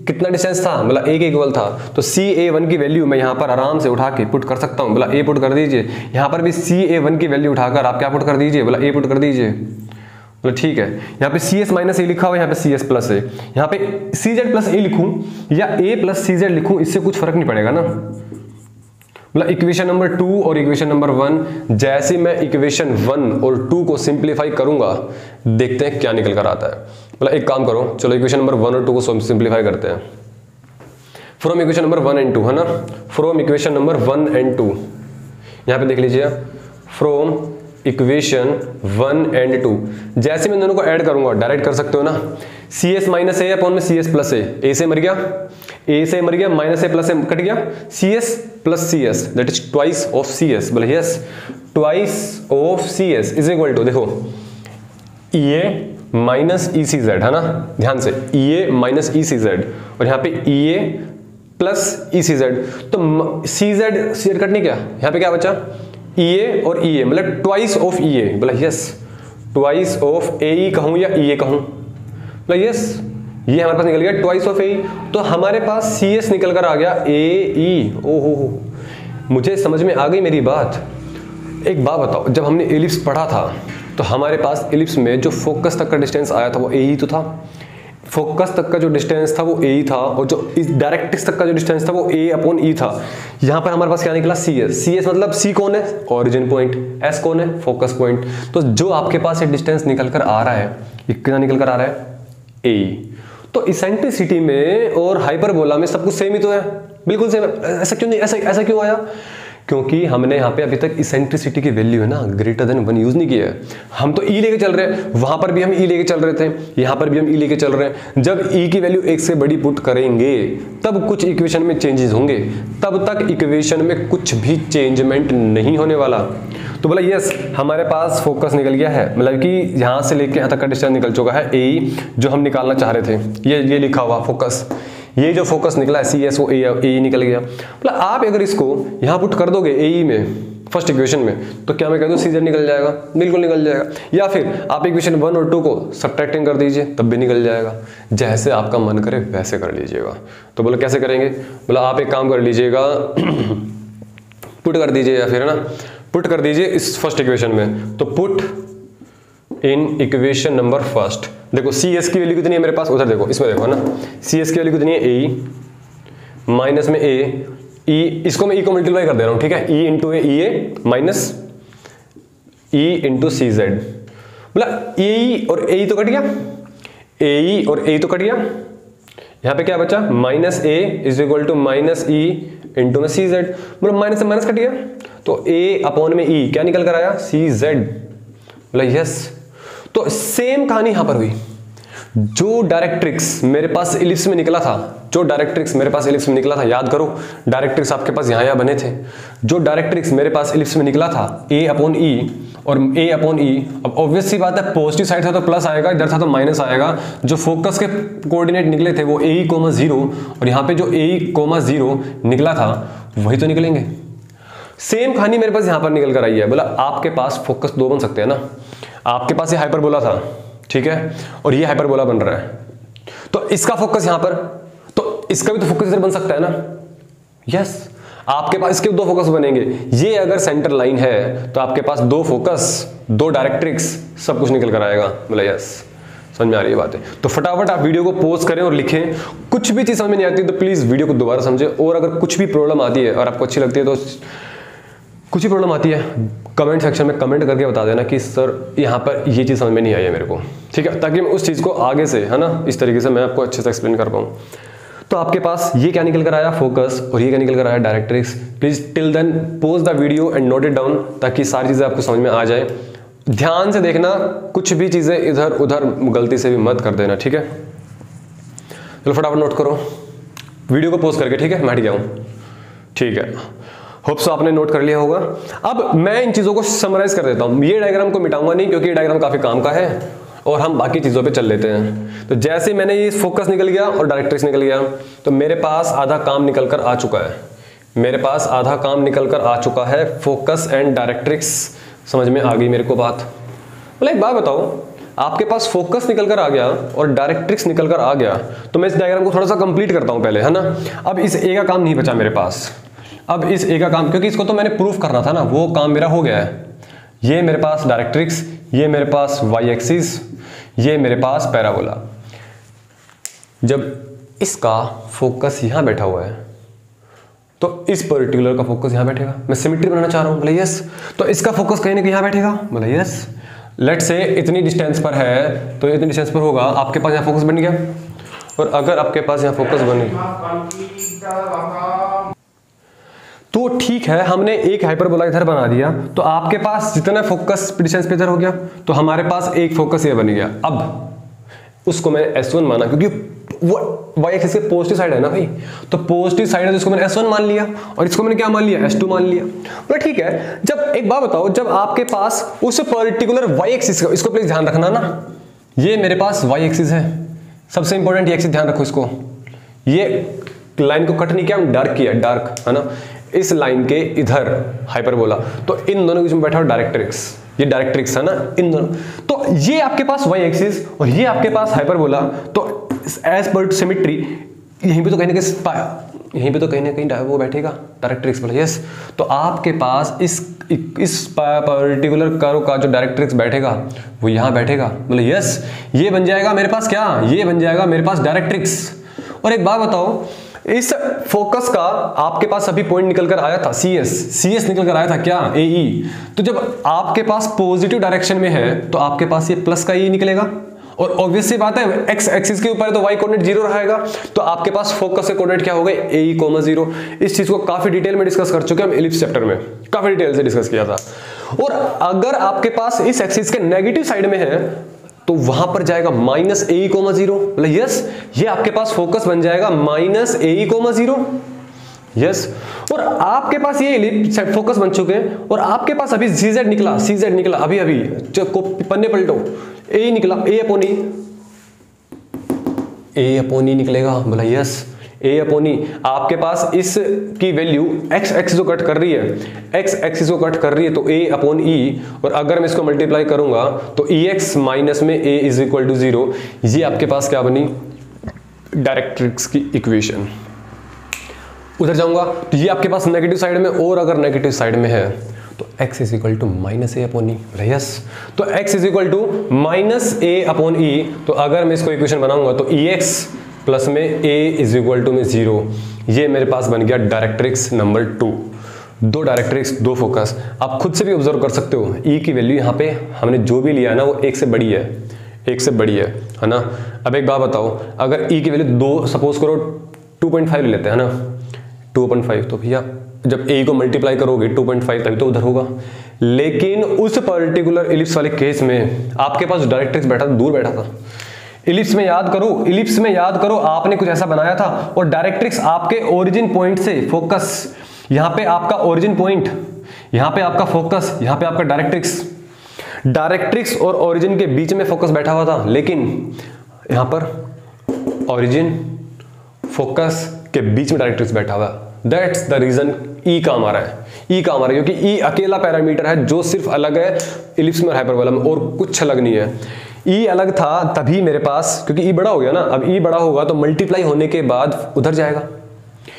कितना डिस्टेंस था? बोला A के इक्वल था, तो CA1 की वैल्यू मैं यहां पर आराम से उठा के पुट कर सकता हूं। बोला A पुट कर दीजिए, यहां पर भी CA1 की वैल्यू उठाकर आप क्या पुट कर दीजिए? बोला A पुट कर दीजिए। बोला ठीक है। यहाँ पे CS माइनस A लिखा हुआ है, यहाँ पे CS प्लस A, यहाँ पे CZ प्लस A लिखूं या A प्लस CZ लिखूं, इससे कुछ फर्क नहीं पड़ेगा ना। मतलब इक्वेशन नंबर 2 और इक्वेशन नंबर 1, जैसे मैं इक्वेशन 1 और 2 को सिंप्लीफाई करूंगा, देखते हैं क्या निकल कर आता है। मतलब एक काम करो, चलो इक्वेशन नंबर 1 और 2 को सिंप्लीफाई करते हैं फ्रॉम इक्वेशन नंबर 1 एंड 2, है ना, फ्रॉम इक्वेशन नंबर 1 एंड 2। यहां पे देख लीजिए, फ्रॉम इक्वेशन 1 एंड 2, जैसे मैं दोनों को ऐड करूंगा डायरेक्ट कर सकते हो ना, सी एस माइनस ए अपॉन में सी एस प्लस ए से मर गया, ए से मर गया, minus a plus a cut गया, c s plus c s that is twice of c s, बोले yes twice of c s is equal to, देखो ई ए माइनस ई सी जेड है ना, ध्यान से ई ए माइनस ई सी जेड, और यहाँ पे ई ए प्लस ई सी जेड, तो सी जेड कट नहीं क्या, यहाँ पे क्या बचा ई ए और ई ए, मतलब ट्वाइस ऑफ ई ए, बोला यस ट्वाइस ऑफ ए ई कहूं या ई ए कहूं, बोला यस ये हमारे पास निकल गया ट्वाइस ऑफ ए ई, तो हमारे पास सी एस निकल कर आ गया ए ई। ओहो मुझे समझ में आ गई मेरी बात। एक बात बताओ, जब हमने एलिप्स पढ़ा था तो हमारे पास एलिप्स में जो फोकस तक का डिस्टेंस आया था वो ए ही तो था, फोकस तक का जो डिस्टेंस था वो ए ही था, और जो इस डायरेक्ट्रिक्स तक का जो डिस्टेंस था वो ए अपॉन ई था। यहाँ पर हमारे पास क्या निकला सी एस, सी एस मतलब सी कौन है ओरिजिन पॉइंट, एस कौन है फोकस पॉइंट, तो जो आपके पास ये डिस्टेंस निकल कर आ रहा है ये कितना निकल कर आ रहा है ए। तो इसेंट्रिसिटी में और हाइपरबोला में सब कुछ सेम ही तो है, बिल्कुल सेम है। ऐसा क्यों नहीं, ऐसा क्यों आया, क्योंकि हमने यहाँ पे अभी तक इसेंट्रिसिटी की वैल्यू है ना ग्रेटर देन 1 यूज नहीं किया है। हम तो ई लेके चल रहे हैं, वहां पर भी हम ई लेके चल रहे थे, यहाँ पर भी हम ई लेके चल रहे हैं। जब ई की वैल्यू 1 से बड़ी पुट करेंगे तब कुछ इक्वेशन में चेंजेस होंगे, तब तक इक्वेशन में कुछ भी चेंजमेंट नहीं होने वाला। तो बोला यस हमारे पास फोकस निकल गया है, मतलब कि यहाँ से लेके यहाँ तक का डिस्टेंस निकल चुका है ए, जो हम निकालना चाह रहे थे। ये लिखा हुआ फोकस, ये जो फोकस निकला है सी एस वो ए निकल गया। मतलब आप अगर इसको यहाँ पुट कर दोगे ए में फर्स्ट इक्वेशन में, तो क्या मैं कह दूँ सी जेड निकल जाएगा, बिल्कुल निकल जाएगा। या फिर आप इक्वेशन 1 और 2 को सब्ट्रैक्टिंग कर दीजिए तब भी निकल जाएगा, जैसे आपका मन करे वैसे कर लीजिएगा। तो बोला कैसे करेंगे, बोला आप एक काम कर लीजिएगा पुट कर दीजिए, या फिर है ना पुट कर दीजिए इस फर्स्ट इक्वेशन में। तो put in equation number first, देखो सी एस की वैल्यू कितनी है मेरे पास, उधर देखो इसमें देखो ना, सी एस की वैल्यू कितनी है ए माइनस में ए ई, इसको मैं ई को मल्टीप्लाई कर दे रहा हूं, ठीक है, ई इंटू ए माइनस ई इंटू सी जेड, मतलब ए और ए तो कट गया, ए और ए तो कट गया, यहां पे क्या बचा minus A is equal to minus E into में सी जेड, मतलब माइनस से माइनस कट गया, तो ए अपॉन में ई क्या निकल कर आया सी जेड, मतलब यस। तो सेम कहानी यहां पर हुई, जो डायरेक्ट्रिक्स मेरे पास इलिप्स में निकला था, जो डायरेक्ट्रिक्स मेरे पास इलिप्स में निकला था, याद करो डायरेक्ट्रिक्स आपके पास यहां बने थे, जो डायरेक्ट्रिक्स मेरे पास इलिप्स में निकला था ए अपॉन ई और ए अपॉन ई, अब ऑब्वियस सी बात है पॉजिटिव साइड था तो प्लस आएगा, इधर था तो माइनस आएगा। जो फोकस के कोऑर्डिनेट निकले थे वो ए कोमा 0 और यहाँ पे जो ए कोमा 0 निकला था वही तो निकलेंगे। सेम कहानी मेरे पास यहां पर निकल कर आई है। बोला आपके पास फोकस 2 बन सकते हैं ना, आपके पास ये हाइपरबोला था, ठीक है, और ये हाइपरबोला बन रहा है, तो इसका फोकस यहां पर, तो इसका भी तो फोकस इधर बन सकता है ना, यस आपके पास इसके 2 फोकस बनेंगे। ये अगर सेंटर लाइन है तो आपके पास 2 फोकस 2 डायरेक्ट्रिक्स सब कुछ निकल कर आएगा, बोला यस समझ में आ रही है बात है। तो फटाफट आप वीडियो को पॉज करें और लिखें, कुछ भी चीज समझ में नहीं आती तो प्लीज वीडियो को दोबारा समझें, और अगर कुछ भी प्रॉब्लम आती है और आपको अच्छी लगती है तो कुछ ही प्रॉब्लम आती है कमेंट सेक्शन में कमेंट करके बता देना कि सर यहाँ पर ये चीज़ समझ में नहीं आई है मेरे को, ठीक है, ताकि मैं उस चीज़ को आगे से है ना इस तरीके से मैं आपको अच्छे से एक्सप्लेन कर पाऊँ। तो आपके पास ये क्या निकल कर आया फोकस और ये क्या निकल कर आया directrix. Please till then pause the video and note it down ताकि सारी चीज़ें आपको समझ में आ जाए। ध्यान से देखना, कुछ भी चीज़ें इधर उधर गलती से भी मत कर देना, ठीक है। चलो फटाफट नोट करो, वीडियो को पॉज करके, ठीक है, मैं हट गया हूँ, ठीक है। होप सो आपने नोट कर लिया होगा। अब मैं इन चीजों को समराइज कर देता हूं, ये डायग्राम को मिटाऊंगा नहीं क्योंकि ये डायग्राम काफी काम का है और हम बाकी चीजों पे चल लेते हैं। तो जैसे मैंने ये फोकस निकल गया और डायरेक्ट्रिक्स निकल गया तो मेरे पास आधा काम निकल कर आ चुका है, मेरे पास आधा काम निकल कर आ चुका है, फोकस एंड डायरेक्ट्रिक्स। समझ में आ गई मेरे को बात। मतलब एक बात बताओ, आपके पास फोकस निकल कर आ गया और डायरेक्ट्रिक्स निकल कर आ गया, तो मैं इस डायग्राम को थोड़ा सा कंप्लीट करता हूं पहले, है ना। अब इस ए का काम नहीं बचा मेरे पास, अब इस ए का काम, क्योंकि इसको तो मैंने प्रूफ करना था ना, वो काम मेरा हो गया है। ये मेरे पास डायरेक्ट्रिक्स, ये मेरे पास वाई एक्सिस, ये मेरे पास पैराबोला। जब इसका फोकस यहां बैठा हुआ है तो इस पर्टिकुलर का फोकस यहां बैठेगा। मैं सिमेट्री बनाना चाह रहा हूं, बोले यस। तो इसका फोकस कहीं ना कहीं यहां बैठेगा, बोले यस। लेट से इतनी डिस्टेंस पर है तो इतनी डिस्टेंस पर होगा, आपके पास यहां फोकस बन गया। और अगर आपके पास यहां फोकस बन गया तो ठीक है, हमने एक हाइपरबोला इधर बना दिया, तो आपके पास जितना फोकस डिस्टेंस पे इधर हो गया, तो हमारे पास एक फोकस ये बन गया। अब उसको मैंने S1 माना, क्योंकि वो y एक्सिस के पॉजिटिव साइड है ना भाई, तो पॉजिटिव साइड है तो इसको मैंने S1 मान लिया, और इसको मैंने क्या मान लिया, S2 मान लिया। बोला ठीक है, जब एक बात बताओ, जब आपके पास उस पर्टिकुलर y एक्सिस का, इसको प्लीज ध्यान रखना ना, ये मेरे पास y एक्सिस है, सबसे इंपॉर्टेंट ये एक्सिस ध्यान रखो इसको, ये लाइन को कट नहीं किया, डार्क किया, डार्क है ना, इस लाइन के इधर हाइपरबोला, तो इन दोनों के बीच में बैठा हो डायरेक्ट्रिक्स, ये डायरेक्ट्रिक्स है ना, इन दोनों, तो ये आपके पास y एक्सिस और ये आपके पास हाइपरबोला, तो एज पर सिमेट्री यहीं पे तो कहीं ना कहीं वो बैठेगा डायरेक्ट्रिक्स वाला, यस। तो आपके पास इस पर्टिकुलर कर्व का जो डायरेक्ट्रिक्स बैठेगा वो यहाँ बैठेगा, बोले यस, ये बन जाएगा मेरे पास क्या, ये बन जाएगा मेरे पास डायरेक्ट्रिक्स। और एक बात बताओ, इस फोकस का आपके पास अभी पॉइंट निकल कर आया था CS निकल कर आया था क्या, AE, तो जब आपके पास पॉजिटिव डायरेक्शन में है तो आपके पास ये प्लस का E निकलेगा, और ऑब्वियस सी बात है x एक्सिस के ऊपर है तो y कोऑर्डिनेट 0 रहेगा, तो आपके पास फोकस के कोऑर्डिनेट क्या हो गए, AE, 0। इस चीज को काफी डिटेल में डिस्कस कर चुके हैं हम इलिप्स चैप्टर में, काफी डिटेल से डिस्कस किया था। और अगर आपके पास इस एक्सिस के नेगेटिव साइड में है तो वहां पर जाएगा -AE, 0, मतलब यस, ये आपके पास फोकस बन जाएगा -AE, 0, यस। और आपके पास ये इलिप्स फोकस बन चुके हैं, और आपके पास अभी CZ निकला अभी पन्ने पलटो, A निकला, A अपॉन E निकलेगा, बोला यस, A अपॉन E। आपके पास इस की वैल्यू x एक्सिस को कट कर रही है, तो A अपॉन E, और अगर मैं इसको मल्टीप्लाई करूंगा तो EX माइनस में A इज इक्वल टू 0, ये आपके पास क्या बनी, डायरेक्ट्रिक्स की इक्वेशन। उधर जाऊंगा तो ये आपके पास नेगेटिव साइड में, और अगर नेगेटिव साइड में है तो x is equal to -A upon E, yes. तो x is equal to -A upon E, तो अगर मैं इसको इक्वेशन बनाऊंगा तो EX प्लस में A इज इक्वल टू में 0, ये मेरे पास बन गया डायरेक्ट्रिक्स नंबर 2। दो डायरेक्ट्रिक्स, दो फोकस। आप खुद से भी ऑब्जर्व कर सकते हो, E की वैल्यू यहाँ पे हमने जो भी लिया है ना वो 1 से बड़ी है ना। अब एक बात बताओ, अगर E की वैल्यू 2 सपोज करो 2.5 ले लेते हैं ना, 2.5, तो भैया जब A को मल्टीप्लाई करोगे 2.5 तभी तो उधर होगा। लेकिन उस पर्टिकुलर इलिप्स वाले केस में आपके पास डायरेक्ट्रिक्स बैठा था, दूर बैठा था। इलिप्स में याद करो आपने कुछ ऐसा बनाया था, और डायरेक्ट्रिक्स आपके ओरिजिन पॉइंट से फोकस, यहाँ पे आपका ओरिजिन पॉइंट, यहाँ पे आपका फोकस, यहाँ पे आपका डायरेक्ट्रिक्स और ओरिजिन के बीच में फोकस बैठा हुआ था, लेकिन यहाँ पर ओरिजिन फोकस के बीच में डायरेक्ट्रिक्स बैठा हुआ है। दैट्स द रीजन E काम आ रहा है, क्योंकि E अकेला पैरामीटर है जो सिर्फ अलग है इलिप्स में और हाइपरबोला में, और कुछ अलग नहीं है। E अलग था तभी मेरे पास, क्योंकि E बड़ा हो गया ना, अब E बड़ा होगा तो मल्टीप्लाई होने के बाद उधर जाएगा।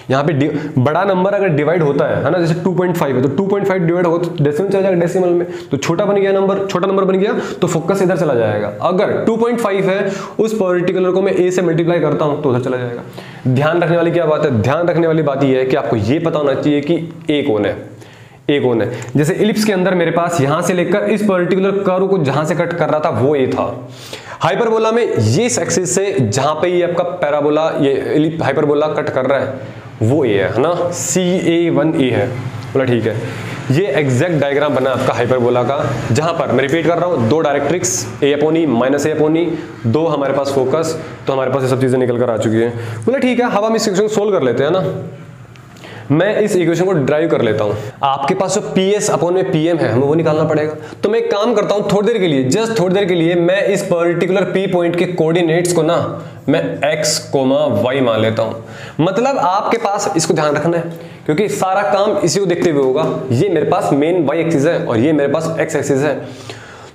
यहाँ पे बड़ा नंबर अगर डिवाइड होता है ना, जैसे 2.5 है तो 2.5 डिवाइड होगा तो डेसिमल चला जाएगा, डेसिमल में तो छोटा नंबर बन गया तो फोकस इधर चला जाएगा। अगर 2.5 है उस पर्टिकुलर को मैं A से मल्टीप्लाई करता हूं तो उधर चला जाएगा। ध्यान रखने वाली क्या बात है, ध्यान रखने वाली बात यह है कि आपको ये पता होना चाहिए कि A कौन है। जैसे इलिप्स के अंदर मेरे पास यहां से लेकर इस पर्टिकुलर कर्व को जहां से कट कर रहा था वो A था। हाइपरबोला में ये एक्सिस से जहां पे ये आपका पैराबोला, ये हाइपरबोला कट कर रहा है वो A है ना, CA1A है, बोला ठीक है। ये एग्जैक्ट डायग्राम बना आपका हाइपरबोला का, जहां पर मैं रिपीट कर रहा हूं, दो directrix A upon E -A upon E, दो हमारे पास फोकस, तो हमारे पास ये सब चीजें निकल कर आ चुकी है। बोला ठीक है, अब हम इस इक्वेशन सोल्व कर लेते हैं ना। मैं इस इक्वेशन को ड्राइव कर लेता हूं। आपके पास जो PS अपॉन में PM है हमें वो निकालना पड़ेगा। तो मैं एक काम करता हूं, थोड़ी देर के लिए, जस्ट थोड़ी देर के लिए मैं इस पर्टिकुलर P पॉइंट के कोऑर्डिनेट्स को ना मैं x, y मान लेता हूं। मतलब आपके पास इसको ध्यान रखना है क्योंकि सारा काम इसी को देखते हुए होगा। ये मेरे पास मेन y एक्सिस है और ये मेरे पास x एक्सिस है।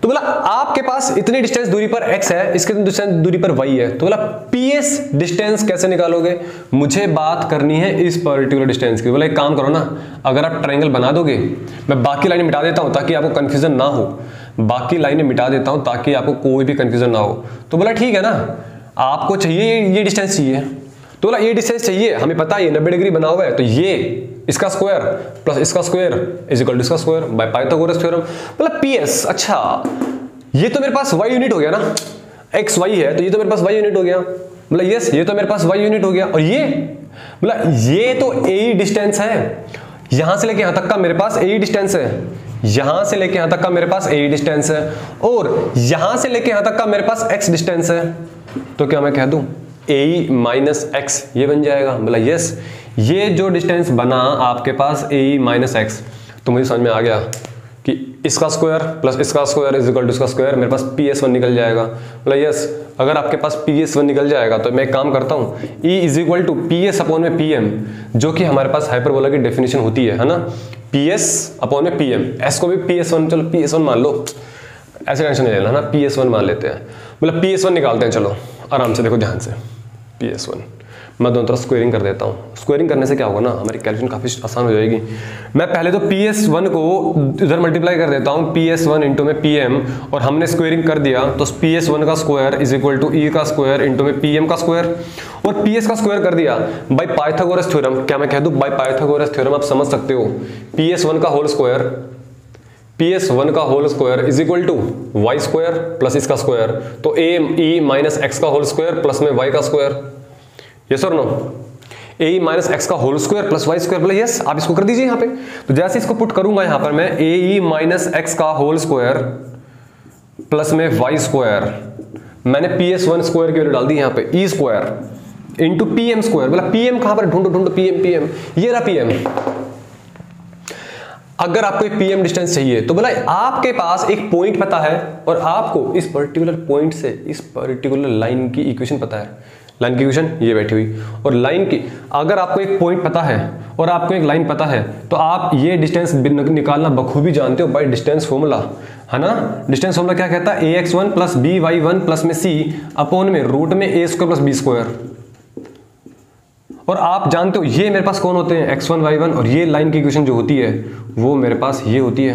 तो बोला आपके पास इतनी डिस्टेंस दूरी पर x है, इसके डिस्टेंस दूरी पर y है। तो बोला PS डिस्टेंस कैसे निकालोगे, मुझे बात करनी है इस पर्टिकुलर डिस्टेंस की। बोला एक काम करो ना, अगर आप ट्रायंगल बना दोगे, मैं बाकी लाइनें मिटा देता हूं ताकि आपको कंफ्यूजन ना हो, बाकी लाइनें मिटा देता हूं ताकि आपको कोई भी कंफ्यूजन ना हो। तो बोला ठीक है ना, आपको चाहिए ये डिस्टेंस चाहिए, तो बोला ये डिस्टेंस चाहिए, हमें पता है 90 डिग्री बना हुआ है, तो ये इसका स्क्वायर प्लस इसका स्क्वायर इज इक्वल टू इसका स्क्वायर बाय पाइथागोरस थ्योरम। मतलब PS, अच्छा ये तो मेरे पास y यूनिट हो गया ना, x y है तो ये तो मेरे पास y यूनिट हो गया। मतलब यस, ये तो मेरे पास y यूनिट हो गया। और ये मतलब ये तो a डिस्टेंस है, यहां से लेके यहां तक का मेरे पास ए डिस्टेंस है, यहां से लेके यहां तक का मेरे पास ए डिस्टेंस है, और यहां से लेके यहां तक का मेरे पास एक्स डिस्टेंस है। तो क्या मैं कह दूं ए माइनस एक्स, ये बन जाएगा। बोला यस, ये जो डिस्टेंस बना आपके पास ए माइनस एक्स, तो मुझे समझ में आ गया कि इसका स्क्वायर प्लस इसका स्क्वायर इज इक्वल टू इसका स्क्वायर, मेरे पास PS1 निकल जाएगा। बोला यस, अगर आपके पास PS1 निकल जाएगा तो मैं एक काम करता हूँ, E is equal to PS upon में PM, जो कि हमारे पास हाइपरबोला की डेफिनेशन होती है ना, PS अपॉन में PM। S को भी PS1, चलो PS1 मान लो, ऐसे टेंशन नहीं लेना ना, PS1 मान लेते हैं। बोला PS1 निकालते हैं, चलो आराम से देखो ध्यान से। PS1 मैं दोनों तरफ स्क्वेयरिंग कर देता हूँ। स्क्वेयरिंग करने से क्या होगा ना, हमारी कैलकुलेशन काफ़ी आसान हो जाएगी। मैं पहले तो PS1 को इधर मल्टीप्लाई कर देता हूँ, PS1 इंटू में PM, और हमने स्क्वेयरिंग कर दिया तो PS1 का square is equal to E का स्क्वायर इंटू में PM का स्क्वायर, और PS का स्क्वायर कर दिया बाय पाइथागोरस थ्योरम। क्या मैं कह दूँ बाय पाइथागोरस थ्योरम, आप समझ सकते हो, PS1 का होल स्क्वायर, PS1 का whole square is equal to Y square plus इसका स्क्वायर, तो ए माइनस एक्स का होल स्क्वायर प्लस में वाई का स्क्वायर। यस और नो, ए माइनस एक्स का whole square plus Y square, बोले यस, आप इसको कर दीजिए यहाँ पे। तो जैसे इसको पुट करूंगा यहाँ पर मैं, ए माइनस एक्स का होल स्क्वायर प्लस में वाई स्क्वायर, मैंने PS1 स्क्वायर की वैल्यू डाल दी यहाँ पे, E square into PM square. बोला PM कहां पर, ढूंढो PM, ये रहा PM। अगर आपको एक PM डिस्टेंस चाहिए तो बोला आपके पास एक पॉइंट पता है, और आपको इस पर्टिकुलर पॉइंट से इस पर्टिकुलर लाइन की इक्वेशन पता है। लाइन की इक्वेशन ये बैठी हुई, और लाइन की, अगर आपको एक पॉइंट पता है और आपको एक लाइन पता है, तो आप ये डिस्टेंस निकालना बखूबी जानते हो बाय डिस्टेंस फॉर्मूला, है ना। डिस्टेंस फॉर्मूला क्या कहता है, AX1 प्लस BY1 प्लस में C अपॉन में रूट में A square plus B square. और आप जानते हो ये मेरे पास कौन होते हैं, X1 Y1, और ये लाइन की इक्वेशन जो होती है वो मेरे पास ये होती है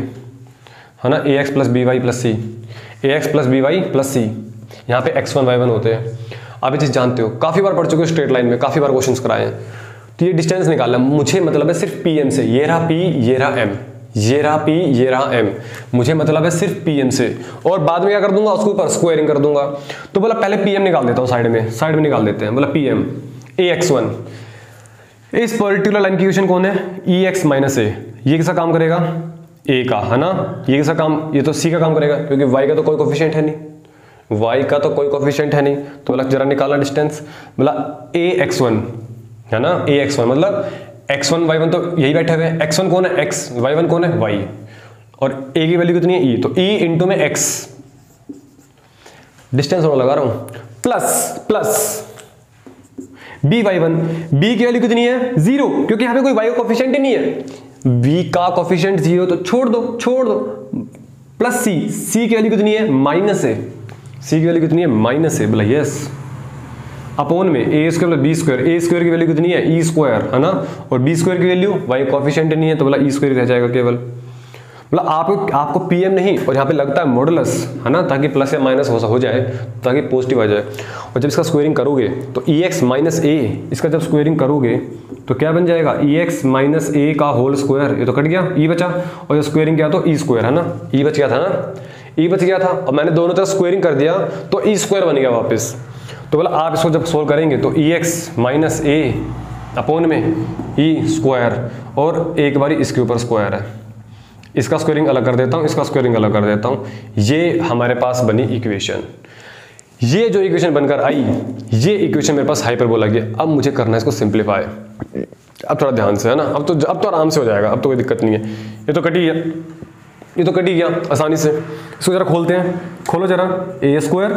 ना, AX plus BY plus C, AX plus BY plus C, यहाँ पे X1 Y1 होते हैं। आप ये चीज जानते हो, काफी बार पढ़ चुके हो स्ट्रेट लाइन में, काफी बार क्वेश्चंस कराए हैं। तो ये डिस्टेंस निकालना मुझे मतलब है सिर्फ PM से, ये रहा P, ये रहा M, ये रहा P, ये रहा M, मुझे मतलब है सिर्फ PM से, और बाद में क्या कर दूंगा, उसके ऊपर स्क्वायरिंग कर दूंगा। तो बोला पहले PM निकाल देता हूँ, साइड में निकाल देते हैं। बोला PM AX1, इस पर्टिकुलर लाइन की इक्वेशन कौन है, EX माइनस A, ये किसका काम करेगा, A का, है ना। ये किसका काम, ये तो C का काम करेगा, क्योंकि Y का तो कोई कोफिशिएंट है नहीं, y का तो कोई कोफिशिएंट है नहीं। तो बोला जरा निकालना डिस्टेंस, बोला AX1, है ना, AX1 मतलब X1 Y1 तो यही बैठे हुए हैं, X1 कौन है X, Y1 कौन है Y, और A की वैल्यू कितनी है E, तो E इंटू में X, डिस्टेंस और लगा रहा हूं, प्लस BY1, B की वैल्यू कितनी है 0, क्योंकि यहां पे कोई Y का कोफिशिएंट ही नहीं है, B का कोफिशिएंट 0 तो छोड़ दो, प्लस C की वैल्यू कितनी है माइनस है, C की वैल्यू कितनी है माइनस है, बोला यस, अपॉन में A square plus B square, A square की वैल्यू कितनी है E स्क्वायर, है ना, और B स्क्वायर की वैल्यू Y कोफिशिएंट नहीं है तो बोला E स्क्वायर रह जाएगा केवल। मतलब आपको PM नहीं, और यहाँ पे लगता है मॉडुलस, है ना, ताकि प्लस या माइनस हो जाए, ताकि पॉजिटिव आ जाए। और जब इसका स्क्वायरिंग करोगे तो EX माइनस A, इसका जब स्क्वायरिंग करोगे तो क्या बन जाएगा, EX माइनस A का होल स्क्वायर, ये तो कट गया, E बचा, और जब स्क्वायरिंग किया तो E स्क्वायर, है ना, E बच गया था ना, E बच गया था, और मैंने दोनों तरफ स्क्वायरिंग कर दिया तो E स्क्वायर बन गया वापस। तो बोला आप इसको जब सोल्व करेंगे तो EX माइनस A अपॉन में E स्क्वायर, और एक बारी इसके ऊपर स्क्वायर है, इसका स्क्वायरिंग अलग कर देता हूं, इसका स्क्वायरिंग अलग कर देता हूं, ये हमारे पास बनी इक्वेशन। ये जो इक्वेशन बनकर आई, ये इक्वेशन मेरे पास हाइपरबोला की। अब मुझे करना है इसको सिंप्लीफाई, अब थोड़ा ध्यान से, है ना, अब तो आराम से हो जाएगा, अब तो कोई दिक्कत नहीं है। ये तो कटी गया आसानी से। इसको जरा खोलते हैं, खोलो जरा, A square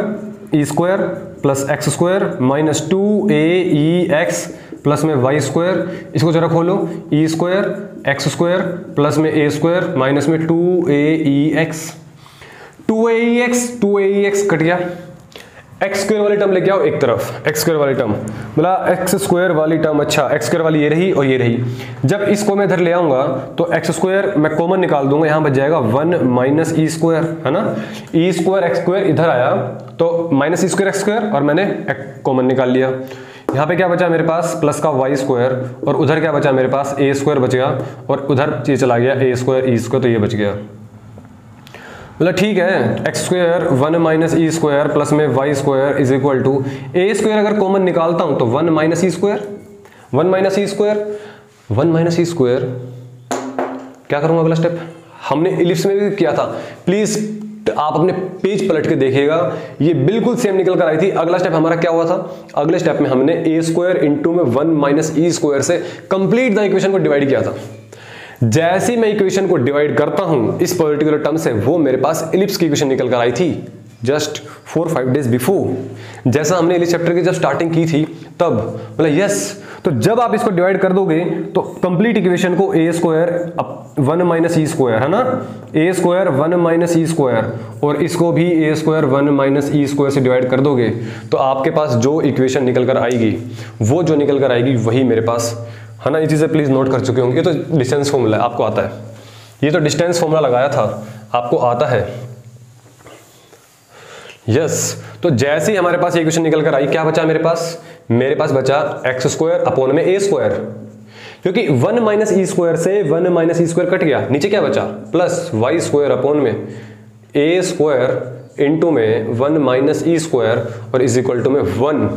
E square plus X square minus 2AEX plus में Y स्क्वायर, इसको जरा खोलो, E square X square plus में A स्क्वायर माइनस में 2AEX, 2AEX कट गया, एक्स स्क्वायर वाली टर्म लेके आओ एक तरफ, एक्स स्क्वायर वाली टर्म, बोला एक्स स्क्वायर वाली टर्म, अच्छा एक्स स्क्वायर वाली ये रही और ये रही। जब इसको मैं इधर ले आऊंगा तो एक्स स्क्वायर मैं कॉमन निकाल दूंगा, यहाँ बच जाएगा 1 माइनस ई स्क्वायर, है ना, ई स्क्वायर एक्स स्क्वायर इधर आया तो minus E square x square, और मैंने कॉमन निकाल लिया। यहाँ पे क्या बचा मेरे पास, प्लस का वाई स्क्वायर, और उधर क्या बचा मेरे पास, ए स्क्वायर बच गया, और उधर ये चला गया ए स्क्वायर ई स्क्वायर, तो ये बच गया। मतलब ठीक है, एक्स स्क्वायर 1 माइनस ई स्क्वायर प्लस में Y square is equal to A square, अगर कॉमन निकालता हूं तो 1 माइनस ई स्क्वायर, 1 माइनस ई स्क्वायर, 1 माइनस ई स्क्वायर क्या करूंगा अगला स्टेप, हमने इलिप्स में भी किया था, प्लीज आप अपने पेज पलट के देखिएगा, ये बिल्कुल सेम निकल कर आई थी। अगला स्टेप हमारा क्या हुआ था, अगले स्टेप में हमने ए स्क्वायर इंटू में 1 माइनस ई स्क्वायर से कंप्लीट द इक्वेशन को डिवाइड किया था। जैसे मैं इक्वेशन को डिवाइड करता हूं इस पर्टिकुलर टर्म से, वो मेरे पास इलिप्स की इक्वेशन निकल कर आई थी जस्ट 4-5 डेज बिफोर। जैसा हमने इलिप्स चैप्टर की जब स्टार्टिंग की थी तब बोला यस। तो जब आप इसको डिवाइड कर दोगे तो कंप्लीट इक्वेशन को ए स्क्वायर 1 माइनस ई स्क्वायर है ना, ए स्क्वायर 1 माइनस ई स्क्वायर, और इसको भी ए स्क्वायर 1 माइनस ई स्क्वायर से डिवाइड कर दोगे तो आपके पास जो इक्वेशन निकल कर आएगी, वो जो निकल कर आएगी वही मेरे पास है ना। ये चीज़ें प्लीज नोट कर चुके होंगे। ये तो डिस्टेंस फॉर्मूला है, आपको आता है, ये तो डिस्टेंस फॉर्मूला लगाया था, आपको आता है यस। तो जैसे ही हमारे पास ये इक्वेशन निकल कर आई, क्या बचा मेरे पास बचा एक्स स्क्वायर अपॉन में ए स्क्वायर, क्योंकि 1 माइनस ई स्क्वायर से 1 माइनस ई स्क्वायर कट गया, नीचे क्या बचा प्लस वाई स्क्वायर अपॉन में ए स्क्वायर इंटू में 1 माइनस ई स्क्वायर और इज इक्वल टू में 1।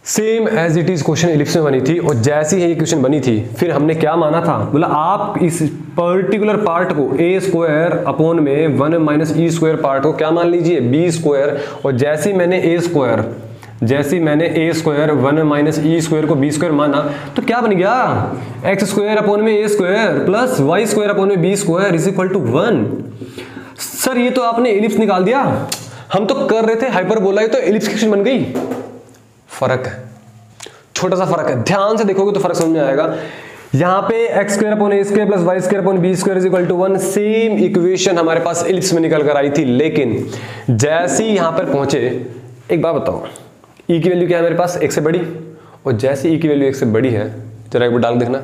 Same as it is question ellipse में बनी थी, और जैसी ही इक्वेशन बनी थी फिर हमने क्या माना था, बोला आप इस पर्टिकुलर पार्ट को ए स्क्वायर अपॉन में 1 माइनस ई स्क्वायर पार्ट को क्या मान लीजिए बी स्क्वायर, और जैसे मैंने a square 1 minus E square को बी स्क्वायर माना तो क्या बन गया एक्स स्क्वायर अपॉन में a square plus Y square upon में B square is equal to 1। Sir ये तो आपने इलिप्स निकाल दिया, हम तो कर रहे थे हाइपरबोला, ये तो इलिप्स की इक्वेशन बन गई। फर्क है, छोटा सा फर्क है, ध्यान से देखोगे तो फर्क समझ में आएगा। यहां पे X square upon A square plus Y square upon B square is equal to 1, same equation हमारे पास इलिप्स में निकल कर आई थी। लेकिन जैसे ही यहां पर पहुंचे, एक बात बताओ, ई की वैल्यू क्या है मेरे पास, एक से बड़ी, और जैसे ई की वैल्यू एक से बड़ी है, जरा एक बार डाल देखना,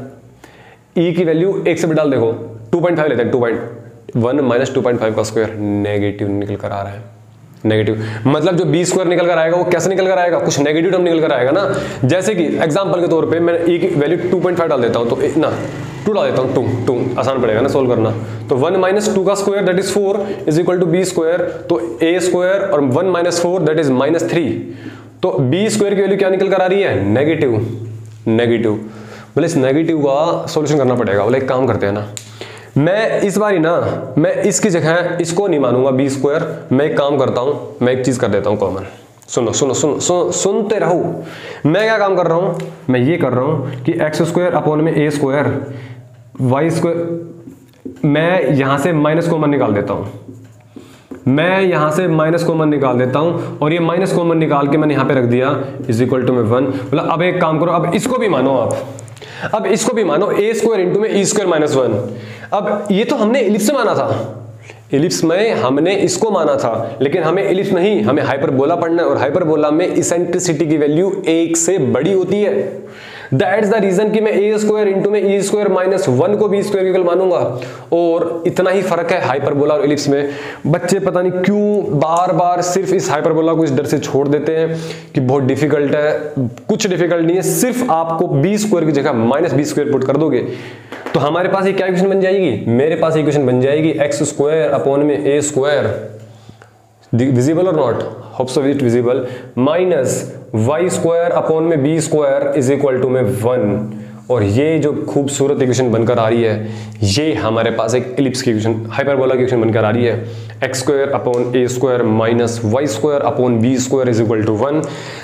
ई की वैल्यू एक से बड़ी डाल देखो, 2.5 लेते हैं, 2.1 माइनस 2.5 का स्क्वायर नेगेटिव निकल कर आ रहा है, नेगेटिव, मतलब जो बी स्क्वायर निकल कर आएगा वो कैसे निकल कर आएगा, कुछ नेगेटिव टर्म निकल कर आएगा ना। जैसे कि एग्जांपल के तौर पे मैं ई की वैल्यू 2.5 डाल देता हूं, तो ना 2 डाल देता हूं, 2 आसान पड़ेगा ना सोल्व करना। तो 1 माइनस 2 का square that is 4 is equal to B square, तो ए स्क्वायर और 1 माइनस 4 दैट इज माइनस 3, तो बी स्क्वायर की वैल्यू क्या निकल कर आ रही है नेगेटिव। बोले इस नेगेटिव का सॉल्यूशन करना पड़ेगा। बोले एक काम करते हैं ना, मैं इस बारी ना मैं इसकी जगह इसको नहीं मानूंगा बी स्क्वायर, मैं एक काम करता हूं, मैं एक चीज कर देता हूं कॉमन, सुनते रहो। मैं क्या काम कर रहा हूं, मैं ये कर रहा हूं कि एक्स स्क्वायर अपॉन में ए स्क्वायर वाई स्क्वायर, मैं यहां से माइनस कॉमन निकाल देता हूं, और ये माइनस कॉमन निकाल के मैंने यहां पे रख दिया इज इक्वल टू में 1। मतलब अब एक काम करो, अब इसको भी मानो, अब इसको भी मानो ए स्क्वायर इंटू में ई स्क्वायर माइनस 1। अब ये तो हमने इलिप्स से माना था, इलिप्स में हमने इसको माना था, लेकिन हमें इलिप्स नहीं, हमें हाइपरबोला पढ़ना है, और हाइपरबोला में इसेंट्रिसिटी की वैल्यू 1 से बड़ी होती है। दैट्स द रीजन कि मैं ए स्क्वायर इंटू में ई स्क्वायर माइनस 1 को बी स्क्वायर इक्वल मानूंगा। और इतना ही फर्क है हाइपरबोला और इलिप्स में। बच्चे पता नहीं क्यों बार बार सिर्फ इस हाइपरबोला को इस डर से छोड़ देते हैं कि बहुत डिफिकल्ट है, कुछ डिफिकल्ट नहीं है, सिर्फ आपको बी स्क्वायर की जगह माइनस बी स्क्वायर पुट कर दोगे तो हमारे पास ये क्या इक्वेशन बन जाएगी, मेरे पास इक्वेशन बन जाएगी एक्स स्क्वायर अपॉन में ए स्क्वायर, विजिबल और not, hope so it visible, minus Y square upon में B square is equal to में 1। और ये जो खूबसूरत इक्वेशन बनकर आ रही है, ये हमारे पास एक इलिप्स की इक्वेशन, हाइपरबोला की इक्वेशन बनकर आ रही है, X square upon A square minus Y square upon B square is equal to 1।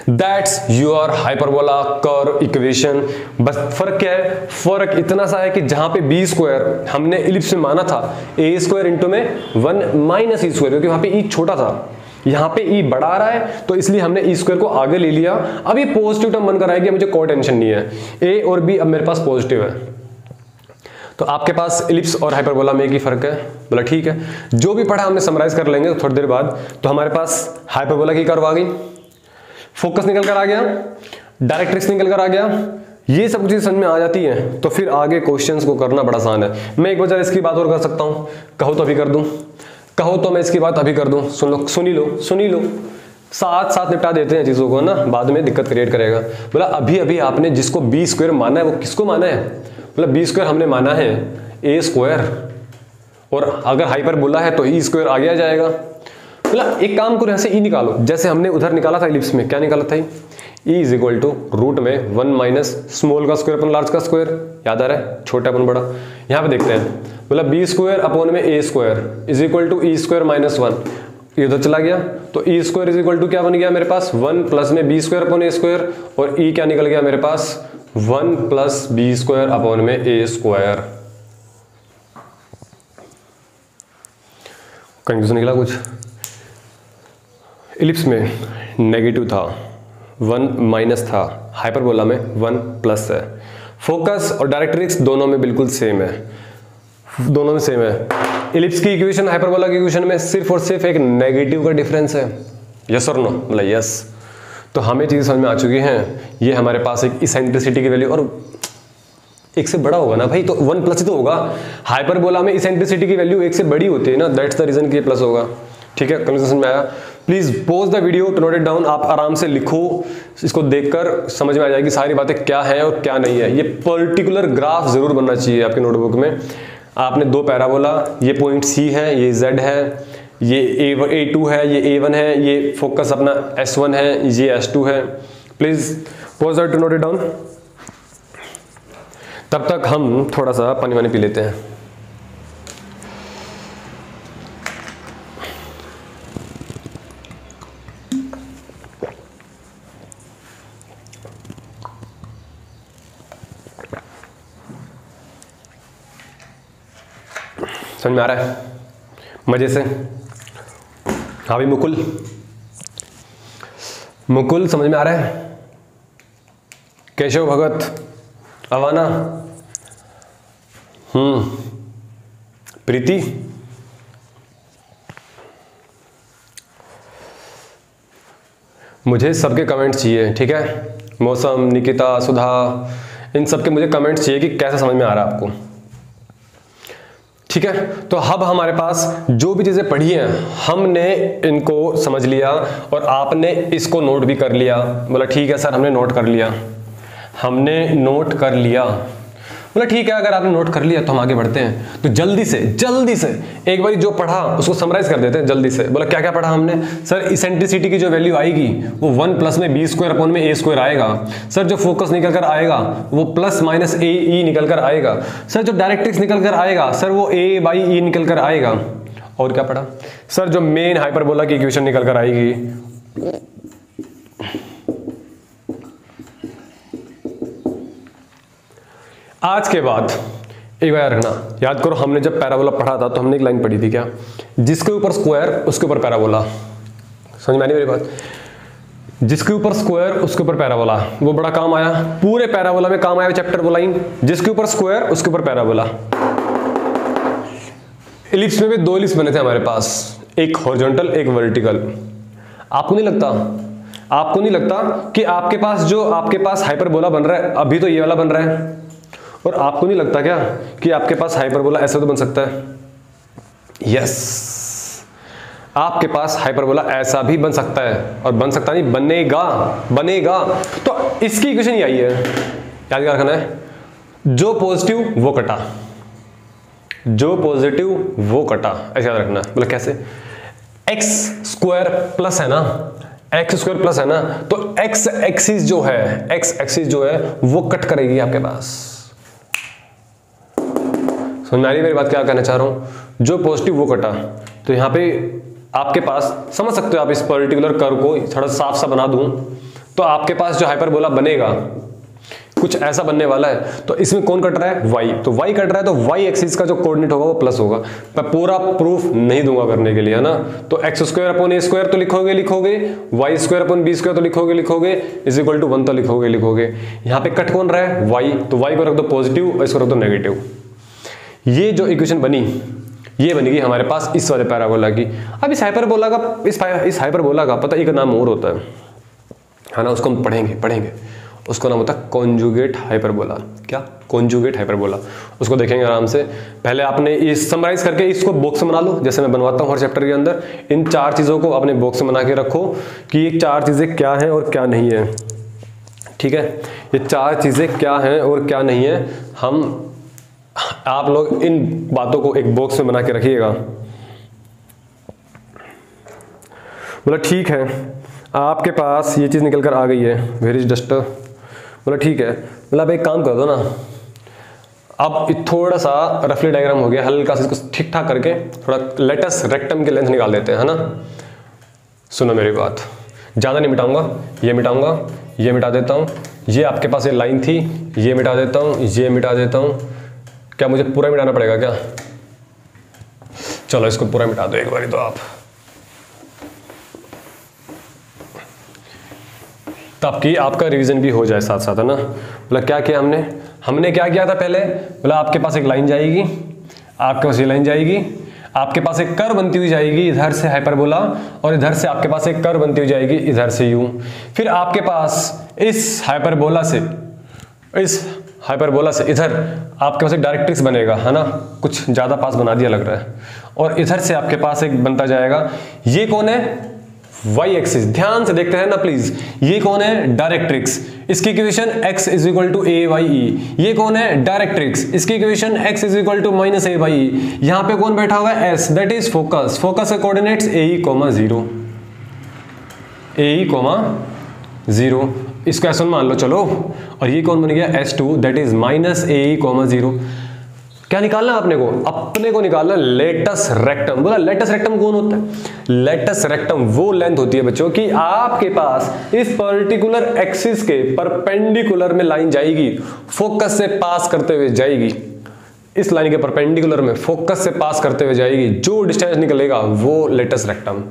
That's your hyperbola curve equation. बस फर्क क्या है, फर्क इतना सा है कि जहां पे बी स्क्वायर हमने इलिप्स में माना था ए स्क्वायर इंटू में 1 माइनस ई स्क्वायर, क्योंकि वहां पे ई छोटा था, यहां पे ई बढ़ा रहा है तो इसलिए हमने ई स्क्वायर को आगे ले लिया। अब ये पॉजिटिव टर्म बनकर आएगी, मुझे कोई टेंशन नहीं है, ए और बी अब मेरे पास पॉजिटिव है। तो आपके पास इलिप्स और हाइपरबोला में एक ही फर्क है। बोला ठीक है, जो भी पढ़ा हमने समराइज कर लेंगे थोड़ी देर बाद। तो हमारे पास हाइपरबोला की कर्व आ गई, फोकस निकल कर आ गया, डायरेक्ट्रिक्स निकल कर आ गया, ये सब चीज समझ में आ जाती है तो फिर आगे क्वेश्चंस को करना बड़ा आसान है। मैं एक बार इसकी बात और कर सकता हूं, कहो तो अभी कर दूं, कहो तो मैं इसकी बात अभी कर दूं, सुन ही लो, साथ निपटा देते हैं चीजों को ना, बाद में दिक्कत क्रिएट करेगा। बोला अभी अभी आपने जिसको बी स्क्वायर माना है वो किसको माना है, मतलब बी स्क्वायर हमने माना है ए स्क्वायर, और अगर हाइपरबोला है तो ई स्क्वायर आगे आ जाएगा। मतलब एक काम करो, यहाँ से ई निकालो, जैसे हमने उधर निकाला था इलिप्स में, क्या निकाला था, E is equal to root में 1 माइनस स्मॉल का स्क्वायर अपन लार्ज का स्क्वायर, याद आ रहा है, छोटा अपन बड़ा। यहाँ पे देखते हैं, मतलब बी स्क्वायर अपॉन में a square is equal to e square minus 1, ये उधर चला गया, तो e square is equal to क्या बन गया मेरे पास 1 प्लस में बी स्क्वायर अपॉन ए स्क्वायर, और ई क्या निकल गया मेरे पास 1 प्लस बी स्क्वायर अपॉन में ए स्क्वायर। कंफ्यूजन निकला कुछ? इलिप्स में नेगेटिव था, 1 माइनस था, हाइपरबोला में 1 प्लस है। फोकस और डायरेक्ट्रिक्स दोनों में बिल्कुल सेम है, दोनों में सेम है। इलिप्स की इक्वेशन हाइपरबोला की इक्वेशन में सिर्फ और सिर्फ एक नेगेटिव का डिफरेंस है, यस और नो, मतलब यस। तो हमें चीज़ समझ में आ चुकी हैं, ये हमारे पास एक इसेंट्रिसिटी की वैल्यू, और एक से बड़ा होगा ना भाई, तो 1 प्लस ही तो होगा। हाइपरबोला में इसेंट्रिसिटी की वैल्यू एक से बड़ी होती है ना, दैट्स द रीजन कि प्लस होगा। ठीक है, कन्वर्सेशन में आया। Please pause the video to note it down, आप आराम से लिखो, इसको देखकर समझ में आ जाएगी सारी बातें क्या है और क्या नहीं है। ये पर्टिकुलर ग्राफ जरूर बनना चाहिए आपके नोटबुक में। आपने 2 पैराबोला, ये पॉइंट सी है, ये जेड है, ये A2 है, ये A1 है, ये फोकस अपना S1 है, ये S2 है। Please pause that to note it down. तब तक हम थोड़ा सा पानी वानी पी लेते हैं। समझ में आ रहा है मजे से? हाँ भाई मुकुल, मुकुल समझ में आ रहा है? केशव भगत, अवाना, प्रीति, मुझे सबके कमेंट्स चाहिए, ठीक है? मौसम, निकिता, सुधा, इन सबके मुझे कमेंट्स चाहिए कि कैसा समझ में आ रहा है आपको। ठीक है, तो अब हमारे पास जो भी चीजें पढ़ी हैं हमने इनको समझ लिया, और आपने इसको नोट भी कर लिया। बोला ठीक है सर, हमने नोट कर लिया, हमने नोट कर लिया। बोला ठीक है, अगर आपने नोट कर लिया तो हम आगे बढ़ते हैं। तो जल्दी से एक बार जो पढ़ा उसको समराइज कर देते हैं जल्दी से। बोला क्या क्या पढ़ा हमने? सर इसेंट्रिसिटी की जो वैल्यू आएगी वो 1 प्लस में बी स्क्वायर अपॉन में ए स्क्वायर आएगा। सर जो फोकस निकल कर आएगा वो प्लस माइनस ए ई निकल कर आएगा। सर जो डायरेक्ट्रिक्स निकल कर आएगा सर वो ए बाई ई निकल कर आएगा। और क्या पढ़ा? सर जो मेन हाइपरबोला की इक्वेशन निकल कर आएगी, आज के बाद एक बार रखना, याद करो हमने जब पैराबोला पढ़ा था तो हमने एक लाइन पढ़ी थी क्या, जिसके ऊपर स्क्वायर उसके ऊपर पैराबोला। समझ में आई मेरी बात? जिसके ऊपर स्क्वायर उसके ऊपर पैराबोला, वो बड़ा काम आया, पूरे पैराबोला में काम आया चैप्टर वो लाइन, जिसके ऊपर स्क्वायर उसके ऊपर पैराबोला। इलिप्स में भी 2 इलिप्स बने थे हमारे पास, एक हॉरिजॉन्टल एक वर्टिकल। आपको नहीं लगता कि आपके पास हाइपरबोला बन रहा है, अभी तो ये वाला बन रहा है, और आपको नहीं लगता क्या कि आपके पास हाइपरबोला ऐसा तो बन सकता है? यस, आपके पास हाइपरबोला ऐसा भी बन सकता है, और बन सकता नहीं, बनेगा। तो इसकी इक्वेशन ही आई है, याद रखना है, जो पॉजिटिव वो कटा, जो पॉजिटिव वो कटा, ऐसे याद रखना है। बोला कैसे? एक्स स्क्वायर प्लस है ना, एक्स स्क्वायर प्लस है ना, तो एक्स एक्सिस जो है वो कट करेगी आपके पास। समझ में आ रही है मेरी बात? क्या कहना चाह रहा हूं? जो पॉजिटिव वो कटा, तो यहां पे आपके पास समझ सकते हो आप, इस पर्टिकुलर कर्व को थोड़ा साफ सा बना दूं तो आपके पास जो हाइपरबोला बनेगा कुछ ऐसा बनने वाला है। तो इसमें कौन कट रहा है? वाई। तो वाई कट रहा है तो वाई एक्सिस का जो कोऑर्डिनेट होगा वो प्लस होगा। मैं पूरा प्रूफ नहीं दूंगा करने के लिए, है ना? तो एक्स स्क्वायर अपॉन ए स्क्वायर तो लिखोगे, Y square upon B square तो लिखोगे, इज इक्वल टू 1 तो लिखोगे। यहाँ पे कट कौन रहा है? वाई। तो वाई को रख दो पॉजिटिव और इसको रख दो नेगेटिव। ये जो इक्वेशन बनी ये बनेगी हमारे पास इस वाले पैराबोला की। अब इस हाइपरबोला का पता एक नाम और होता है ना, उसको हम पढ़ेंगे। उसका नाम होता है कॉन्जुगेट हाइपरबोला। क्या? Conjugate hyperbola. उसको देखेंगे आराम से। पहले आपने इस समराइज करके इसको बॉक्स बना लो, जैसे मैं बनवाता हूँ हर चैप्टर के अंदर। इन 4 चीज़ों को अपने बॉक्स में बना के रखो कि ये 4 चीज़ें क्या हैं और क्या नहीं है। ठीक है, ये 4 चीज़ें क्या हैं और क्या नहीं है, आप लोग इन बातों को एक बॉक्स में बना के रखिएगा। बोला ठीक है, आपके पास ये चीज़ निकल कर आ गई है, वेयर इज डस्टर। बोला ठीक है, बोला अब एक काम कर दो ना, अब थोड़ा सा रफली डायग्राम हो गया, हल्का सा इसको ठीक ठाक करके थोड़ा लेटस रेक्टम की लेंथ निकाल देते हैं, है ना। सुनो मेरी बात, ज़्यादा नहीं मिटाऊंगा, ये मिटाऊंगा, ये मिटा देता हूँ, ये आपके पास ये लाइन थी, ये मिटा देता हूँ, ये मिटा देता हूँ। क्या मुझे पूरा मिटाना पड़ेगा क्या? चलो इसको पूरा मिटा दो एक बारी तो आप, ताकि आपका रिवीजन भी हो जाए साथ साथ, है ना। बोला क्या किया हमने क्या किया था पहले? बोला आपके पास एक लाइन जाएगी, आपके पास ये लाइन जाएगी, आपके पास एक कर्व बनती हुई जाएगी इधर से हाइपरबोला, और इधर से आपके पास एक कर्व बनती हुई जाएगी इधर से यूं। फिर आपके पास इस हाइपरबोला से इधर आपके पास एक डायरेक्ट्रिक्स बनेगा, है ना। कुछ ज्यादा पास बना दिया लग रहा है। और इधर से आपके पास एक बनता जाएगा, ये कौन है? Y axis. ध्यान से देखते हैं ना प्लीज, ये कौन है? डायरेक्ट्रिक्स। इसकी equation x is equal to a by e. ये कौन है? डायरेक्ट्रिक्स। इसकी equation x is equal to minus a by e. यहां पे कौन बैठा हुआ है? s, that is focus. Focus के coordinates a e comma 0, a e comma 0। इसको S1 मान लो, चलो। और ये कौन बन गया? S2, that is minus A e comma 0। क्या निकालना अपने को निकालना लेटस रेक्टम। बोला लेटस रेक्टम कौन होता है? लेटस रेक्टम वो लेंथ होती है बच्चों कि आपके पास इस पर्टिकुलर एक्सिस के परपेंडिकुलर में लाइन जाएगी, फोकस से पास करते हुए जाएगी, इस लाइन के परपेंडिकुलर में फोकस से पास करते हुए जाएगी, जो डिस्टेंस निकलेगा वो लेटस रेक्टम।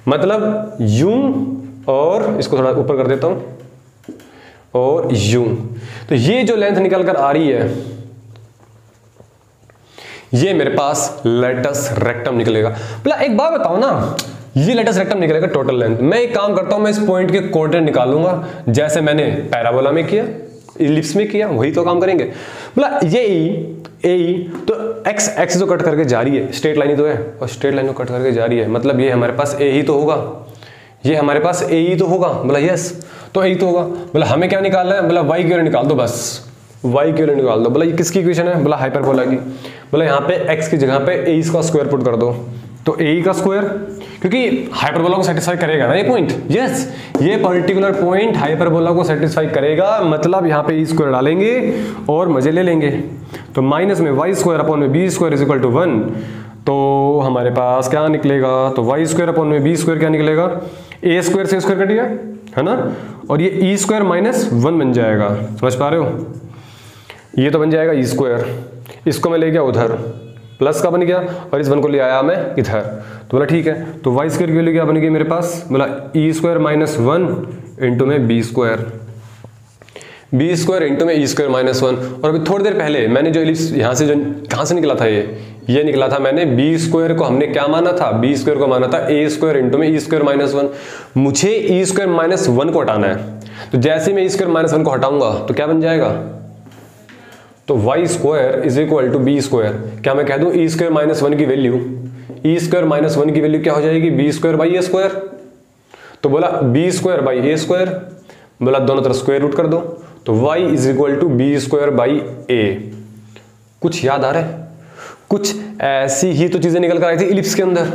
मतलब यूं, और इसको थोड़ा ऊपर कर देता हूं, और यूं। तो ये जो लेंथ निकल कर आ रही है, ये मेरे पास लेटस रेक्टम निकलेगा। बोला एक बात बताओ ना, ये लेटस रेक्टम निकलेगा टोटल लेंथ। मैं एक काम करता हूं, मैं इस पॉइंट के कोऑर्डिनेट निकालूंगा, जैसे मैंने पैराबोला में किया, इलिप्स में किया, वही तो काम करेंगे। बोला ये ए तो एक्स एक्सिस को कट करके जा रही है, स्ट्रेट लाइन ही तो है, और स्ट्रेट लाइन को कट करके जा रही है, मतलब ये हमारे पास ए ही तो होगा, ये हमारे पास ए ही तो होगा। बोला यस, तो ए ही तो होगा। बोला हमें क्या निकालना है? बोला वाई की वैल्यू निकाल दो, बस वाई की वैल्यू निकाल दो। बोला ये किसकी इक्वेशन है? बोला हाइपरबोला की। बोला यहाँ पे x की जगह पे ए का स्क्वायर पुट कर दो, तो ए का स्क्वायर, क्योंकि हाइपरबोला को सेटिस्फाई करेगा ना ये पॉइंट। यस, ये पर्टिकुलर पॉइंट हाइपरबोला को सेटिस्फाई करेगा, मतलब यहाँ पे ई स्क्वायर डालेंगे और मजे ले लेंगे। तो माइनस में वाई स्क्वायर अपॉन में B square is equal to 1, तो हमारे पास क्या निकलेगा? तो वाई स्क्वायर अपॉन में बी स्क्वायर क्या निकलेगा? ए स्क्वायर से स्क्वायर कट गया, है ना, और ये ई स्क्वायर माइनस 1 बन जाएगा। समझ पा रहे हो? ये तो बन जाएगा ई स्क्वायर, इसको मैं ले गया उधर, प्लस का बन गया, और इस 1 को ले आया मैं इधर। तो बोला ठीक है, तो वाई स्क्वायर की वैल्यू क्या बन गई मेरे पास? बोला ई स्क्वायर माइनस 1 इंटू में B square, B square into में ई स्क्वायर माइनस 1। और अभी थोड़ी देर पहले मैंने जो इलिप्स यहाँ से, जो कहाँ से निकला था, ये निकला था, मैंने बी स्क्वायर को हमने क्या माना था? बी स्क्वायर को माना था ए स्क्वायर इंटू में ई स्क्वायर माइनस 1। मुझे ई स्क्वायर माइनस 1 को हटाना है, तो जैसे मैं ई स्क्वायर माइनस 1 को हटाऊंगा तो क्या बन जाएगा? तो Y square is equal to B square. क्या मैं कह दूं ई स्क्वायर माइनस 1 की वैल्यू, ई स्क्वायर माइनस 1 की वैल्यू क्या हो जाएगी? B square by a square. तो बोला b square by a square, बोला दोनों तरफ स्क्वायर रूट कर दो, तो y is equal to B square by a. कुछ याद आ रहा है? कुछ ऐसी ही तो चीजें निकल कर आई थी इलिप्स के अंदर।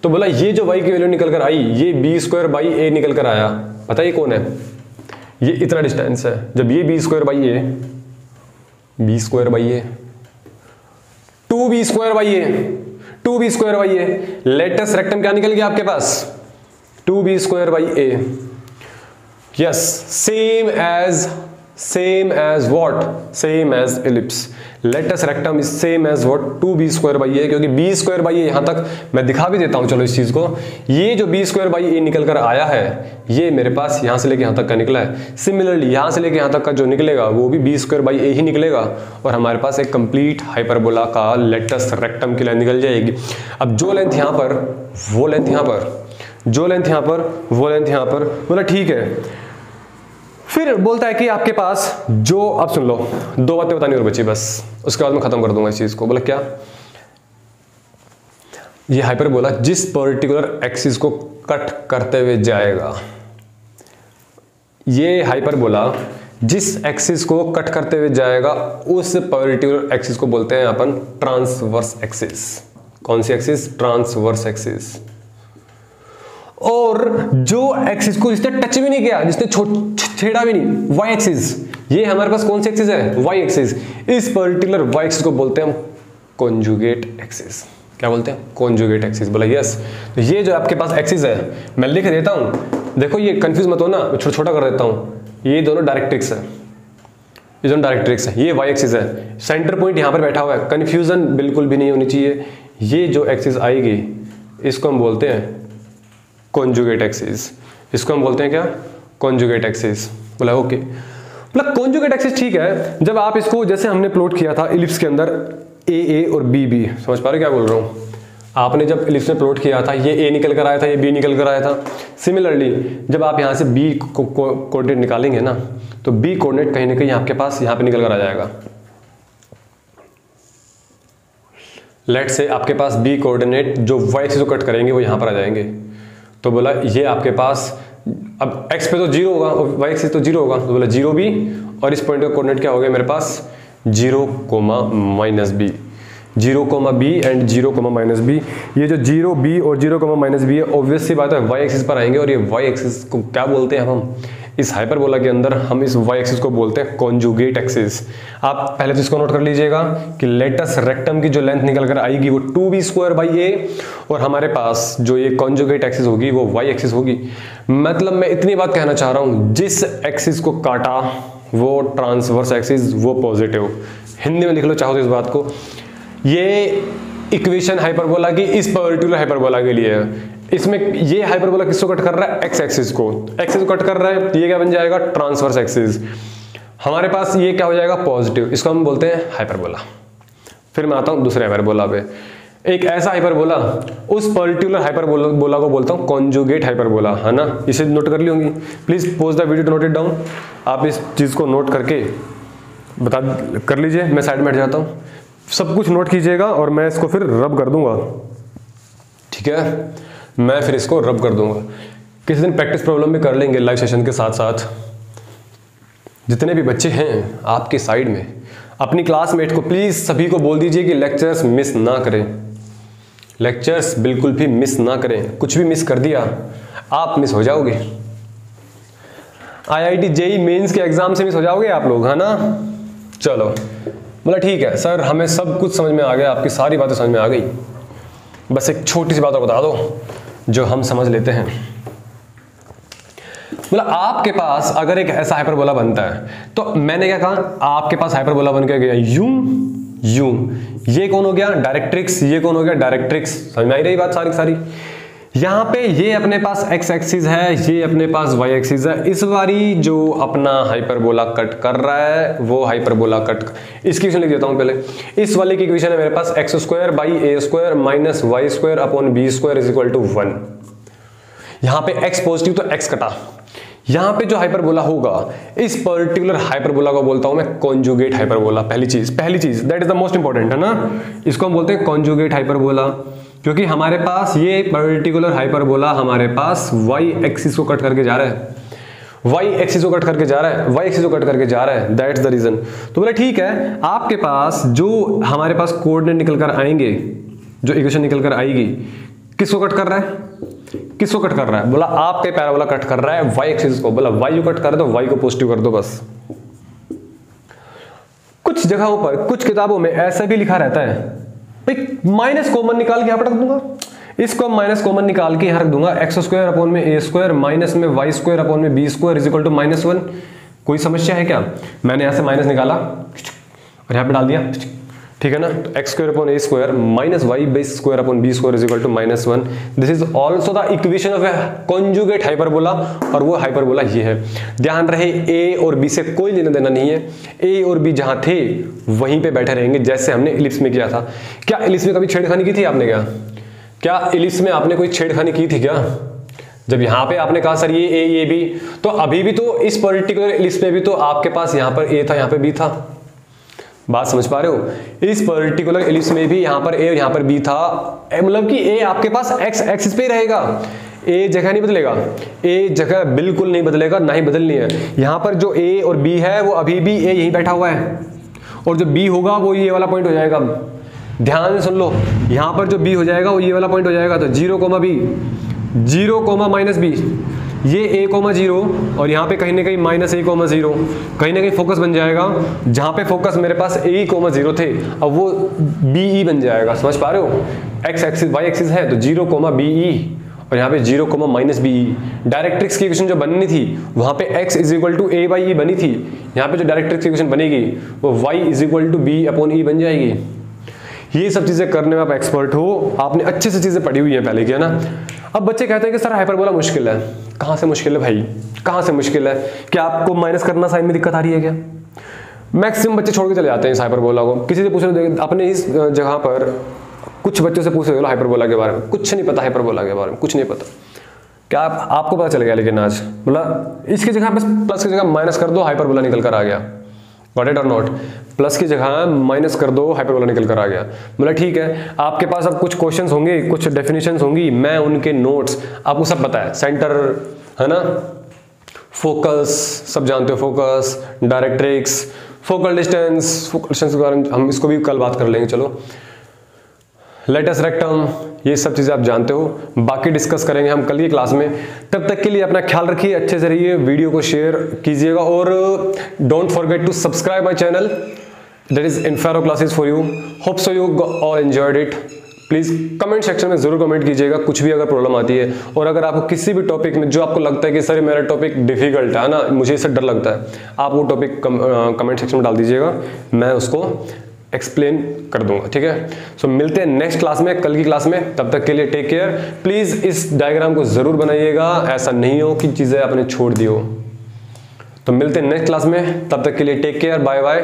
तो बोला ये जो वाई की वैल्यू निकल कर आई, ये बी स्क्वायर बाई ए निकल कर आया। पता ये कौन है? ये इतना डिस्टेंस है। जब ये b square by a, b square by a, 2b square by a, 2b square by a, latus rectum क्या निकल गया आपके पास? 2b square by a. Yes, same as what? Same as ellipse. Latus rectum is same as what? 2b square by a, क्योंकि b square by ए यहां तक मैं दिखा भी देता हूं, चलो इस चीज को। ये जो b स्क्वायर बाई ए निकल कर आया है, ये मेरे पास यहां से लेके यहां तक का निकला है। सिमिलरली यहां से लेके यहां तक का जो निकलेगा वो भी b स्क्वायर बाई ए ही निकलेगा, और हमारे पास एक कंप्लीट हाइपरबोला का लेटेस्ट रेक्टम की लाइन निकल जाएगी। अब जो लेंथ यहां पर, वो लेंथ यहां पर, जो लेंथ यहां पर, वो लेंथ यहां पर, बोला ठीक है। फिर बोलता है कि आपके पास जो, अब सुन लो, 2 बातें बतानी और बची बस, उसके बाद मैं खत्म कर दूंगा इस चीज को। बोला क्या? ये हाइपरबोला जिस पर्टिकुलर एक्सिस को कट करते हुए जाएगा, ये हाइपरबोला जिस एक्सिस को कट करते हुए जाएगा, उस पर्टिकुलर एक्सिस को बोलते हैं अपन ट्रांसवर्स एक्सिस। कौन सी एक्सिस? Transverse axis. और जो एक्सिस को जिसने टच भी नहीं किया, जिसने छेड़ा भी नहीं, वाई एक्सिस, ये हमारे पास कौन सी एक्सिस है, वाई एक्सिस। इस पर्टिकुलर वाई एक्सिस को बोलते हैं हम कॉन्जुगेट एक्सिस। क्या बोलते हैं, कॉन्जुगेट एक्सिस। बोला यस। तो ये जो आपके पास एक्सिस है मैं लिख देता हूं, देखो ये कंफ्यूज मत हो ना, मैं छोटा छोटा कर देता हूं। ये दोनों डायरेक्ट्रिक्स है, ये दोनों डायरेक्ट्रिक्स है, ये वाई एक्सिस है, सेंटर पॉइंट यहां पर बैठा हुआ है, कंफ्यूजन बिल्कुल भी नहीं होनी चाहिए। ये जो एक्सिस आएगी इसको हम बोलते हैं कॉन्जुगेट एक्सिस, इसको हम बोलते हैं क्या, कॉन्जुगेट एक्सिस। बोला ओके। मतलब कॉन्जुगेट एक्सिस ठीक है, जब आप इसको जैसे हमने प्लॉट किया था इलिप्स के अंदर ए और बी, समझ पा रहे क्या बोल रहा हूँ। आपने जब इलिप्स में प्लॉट किया था, ये ए निकल कर आया था, ये बी निकल कर आया था। सिमिलरली जब आप यहाँ से बी कोऑर्डिनेट निकालेंगे ना, तो बी कोऑर्डिनेट कहीं ना कहीं आपके पास यहाँ पे निकल कर आ जाएगा। लेट से आपके पास बी कोऑर्डिनेट जो वाई एक्सिस को कट करेंगे वो यहाँ पर आ जाएंगे। तो बोला ये आपके पास अब एक्स पे तो जीरो होगा और वाई एक्सिस तो जीरो होगा, तो बोला जीरो बी, और इस पॉइंट का कोऑर्डिनेट क्या हो गया मेरे पास, 0, -b, 0, b एंड 0, -b। ये जो 0, b और 0, -b है, ऑब्वियस सी बात है वाई एक्सिस पर आएंगे, और ये वाई एक्सिस को क्या बोलते हैं हम, इस हाइपरबोला के अंदर हम इस वाई एक्सिस को बोलते हैं कॉन्जुगेट एक्सिस। आप पहले तो इसको नोट कर लीजिएगा कि लेटस रेक्टम की जो लेंथ निकल कर आएगी वो 2b²/a, और हमारे पास जो ये कॉन्जुगेट एक्सिस होगी वो वाई एक्सिस होगी। मतलब मैं इतनी बात कहना चाह रहा हूं, जिस एक्सिस को काटा वो ट्रांसवर्स एक्सिस, वो पॉजिटिव। हिंदी में लिख लो चाहो तो इस बात को। ये इक्वेशन हाइपरबोला की इस पर्टिकुलर हाइपरबोला के लिए है। इसमें ये हाइपरबोला किसको कट कर रहा है, एक्स एक्सिस को, एक्सिस को कट कर रहा है, तो ये क्या बन जाएगा, ट्रांसवर्स एक्सिस। हमारे पास ये क्या हो जाएगा, पॉजिटिव, इसको हम बोलते हैं हाइपरबोला। फिर मैं आता हूं दूसरे हाइपरबोला पे। एक ऐसा हाइपरबोला, उस पर्टिकुलर हाइपरबोला को बोलता हूं कॉन्जुगेट हाइपरबोला, है ना। इसे नोट कर ली होंगी, please pause the video to note it down. आप इस चीज को नोट करके बता कर लीजिए, मैं साइड में हट जाता हूं। सब कुछ नोट कीजिएगा और मैं इसको फिर रब कर दूंगा, ठीक है, मैं फिर इसको रब कर दूंगा। किसी दिन प्रैक्टिस प्रॉब्लम भी कर लेंगे लाइव सेशन के साथ साथ। जितने भी बच्चे हैं आपके साइड में, अपनी क्लासमेट को प्लीज सभी को बोल दीजिए कि लेक्चर्स मिस ना करें, लेक्चर्स बिल्कुल भी मिस ना करें। कुछ भी मिस कर दिया आप मिस हो जाओगे। IIT JEE मेंस के एग्जाम से मिस हो जाओगे आप लोग, है ना। चलो बोला ठीक है सर, हमें सब कुछ समझ में आ गया, आपकी सारी बातें समझ में आ गई, बस एक छोटी सी बात और बता दो जो हम समझ लेते हैं। बोला आपके पास अगर एक ऐसा हाइपरबोला बनता है, तो मैंने क्या कहा, आपके पास हाइपरबोला बन के गया यूं यूं, ये कौन हो गया, डायरेक्ट्रिक्स, ये कौन हो गया, डायरेक्ट्रिक्स। समझ में आई रही बात सारी सारी। यहां पे ये अपने पास एक्स एक्सिस है, ये अपने पास वाई एक्सिस है। इस बारी जो अपना हाइपरबोला कट कर रहा है वो हाइपरबोला कट, इसकी इक्वेशन लिख देता हूं पहले। इस वाले की इक्वेशन है मेरे पास x² - y² - b² = 1। यहां पे x पॉजिटिव तो x कटा। यहां पे जो हाइपरबोला होगा, इस पर्टिकुलर हाइपरबोला को बोलता हूं मैं कॉन्जुगेट हाइपरबोला। पहली चीज that is the most important, है ना। इसको हम बोलते हैं कॉन्जुगेट हाइपरबोला, क्योंकि हमारे पास ये पर्टिकुलर हाइपरबोला हमारे पास वाई एक्सिस को कट करके जा रहा है, वाई एक्सिस को कट करके जा रहा है, वाई एक्सिस को कट करके जा रहा है, दैट्स द रीजन। तो बोले ठीक है, आपके पास जो हमारे पास कोऑर्डिनेट निकल कर आएंगे, जो इक्वेशन निकल कर आएगी, किसको कट कर रहा है, किसको कट कर रहा है। बोला आपके पैराबोला कट कर रहा है वाई एक्सिस को। बोला वाई को कट कर दो, वाई को पॉजिटिव कर दो बस। कुछ जगहों पर, कुछ किताबों में ऐसा भी लिखा रहता है, माइनस कॉमन निकाल के यहां पर रख दूंगा, इसको माइनस कॉमन निकाल के यहां रख दूंगा, x² - a² - y² - b² = -1। कोई समस्या है क्या। मैंने यहां से माइनस निकाला और यहां पे डाल दिया, ठीक है ना। तो x² - a² - y² - b² = -1। This is also the equation of A conjugate hyperbola, और वो हाइपरबोला ये है। ध्यान रहे a और b से कोई लेना देना नहीं है, a और b जहां थे वहीं पे बैठे रहेंगे, जैसे हमने इलिप्स में किया था। क्या इलिप्स में कभी छेड़खानी की थी आपने, क्या इलिप्स में आपने कोई छेड़खानी की थी क्या। जब यहां पे आपने कहा सर ये a ये b, तो अभी भी तो इस पर्टिकुलर इलिप्स में भी तो आपके पास यहां पर a था, यहां पे b था। बात समझ पा रहे हो। इस पर्टिकुलर इलिप्स में भी यहां पर a और यहां पर b था, मतलब कि a आपके पास x एक्सिस पे ही रहेगा, a जगह नहीं बदलेगा, a जगह बिल्कुल नहीं बदलेगा, ना ही बदलनी है। यहां पर जो a और b है वो अभी भी a यहीं बैठा हुआ है, और जो b होगा वो ये वाला पॉइंट हो जाएगा। ध्यान से सुन लो, यहां पर जो b हो जाएगा वो ये वाला पॉइंट हो जाएगा। तो 0, b 0 कोमा माइनस बी, ये a कोमा 0 और यहाँ पे कहीं ना कहीं माइनस a कोमा 0, कहीं ना कहीं फोकस बन जाएगा। जहाँ पे फोकस मेरे पास a कोमा 0 थे, अब वो be बन जाएगा। समझ पा रहे हो? x एक्सिस y एक्सिस है तो 0 कोमा be और यहाँ पे 0 कोमा माइनस बी। डायरेक्ट्रिक्स की इक्वेशन जो बननी थी वहाँ पे x is equal to a by e बनी थी, यहाँ पे जो डायरेक्ट्रिक्स की इक्वेशन बनेगी वो y is equal to b upon e बन जाएगी। ये सब चीजें करने में आप एक्सपर्ट हो, आपने अच्छे से चीजें पढ़ी हुई है पहले की, है ना। अब बच्चे कहते हैं कि सर हाइपरबोला मुश्किल है। कहाँ से मुश्किल है भाई, कहाँ से मुश्किल है? क्या आपको माइनस करना साइन में दिक्कत आ रही है क्या? मैक्सिमम बच्चे छोड़ के चले जाते हैं इस हाइपरबोला को। किसी से पूछ रहे अपने इस जगह पर कुछ बच्चों से पूछ रहे हो हाइपरबोला के बारे में, कुछ नहीं पता हाइपरबोला के बारे में, कुछ नहीं पता। क्या आपको पता चल गया? लेकिन आज बोला इसकी जगह बस प्लस की जगह माइनस कर दो, हाइपरबोला निकल कर आ गया। गॉट इट और नॉट? प्लस की जगह माइनस कर दो, हाइपरबोला निकल कर आ गया। बोला ठीक है, आपके पास अब कुछ क्वेश्चंस होंगे, कुछ डेफिनेशंस होंगी, मैं उनके नोट्स, आपको सब पता है, सेंटर है ना, फोकस सब जानते हो, फोकस, डायरेक्ट्रिक्स, फोकल डिस्टेंस के बारे में हम इसको भी कल बात कर लेंगे। चलो, लेटस रेक्टम, ये सब चीज़ें आप जानते हो, बाकी डिस्कस करेंगे हम कल की क्लास में। तब तक के लिए अपना ख्याल रखिए, अच्छे से रहिए, वीडियो को शेयर कीजिएगा और don't forget to subscribe my channel, that is Infero classes for you. Hope so you all enjoyed it. Please comment section में ज़रूर कमेंट कीजिएगा कुछ भी अगर प्रॉब्लम आती है, और अगर आपको किसी भी टॉपिक में जो आपको लगता है कि सर मेरा टॉपिक डिफिकल्ट है ना, मुझे इससे डर लगता है, आप वो टॉपिक कमेंट सेक्शन में डाल दीजिएगा, मैं उसको एक्सप्लेन कर दूंगा। ठीक है, सो मिलते हैं नेक्स्ट क्लास में, कल की क्लास में। तब तक के लिए टेक केयर। प्लीज इस डायग्राम को जरूर बनाइएगा, ऐसा नहीं हो कि चीजें आपने छोड़ दी हो। तो मिलते हैं नेक्स्ट क्लास में, तब तक के लिए टेक केयर, बाय बाय।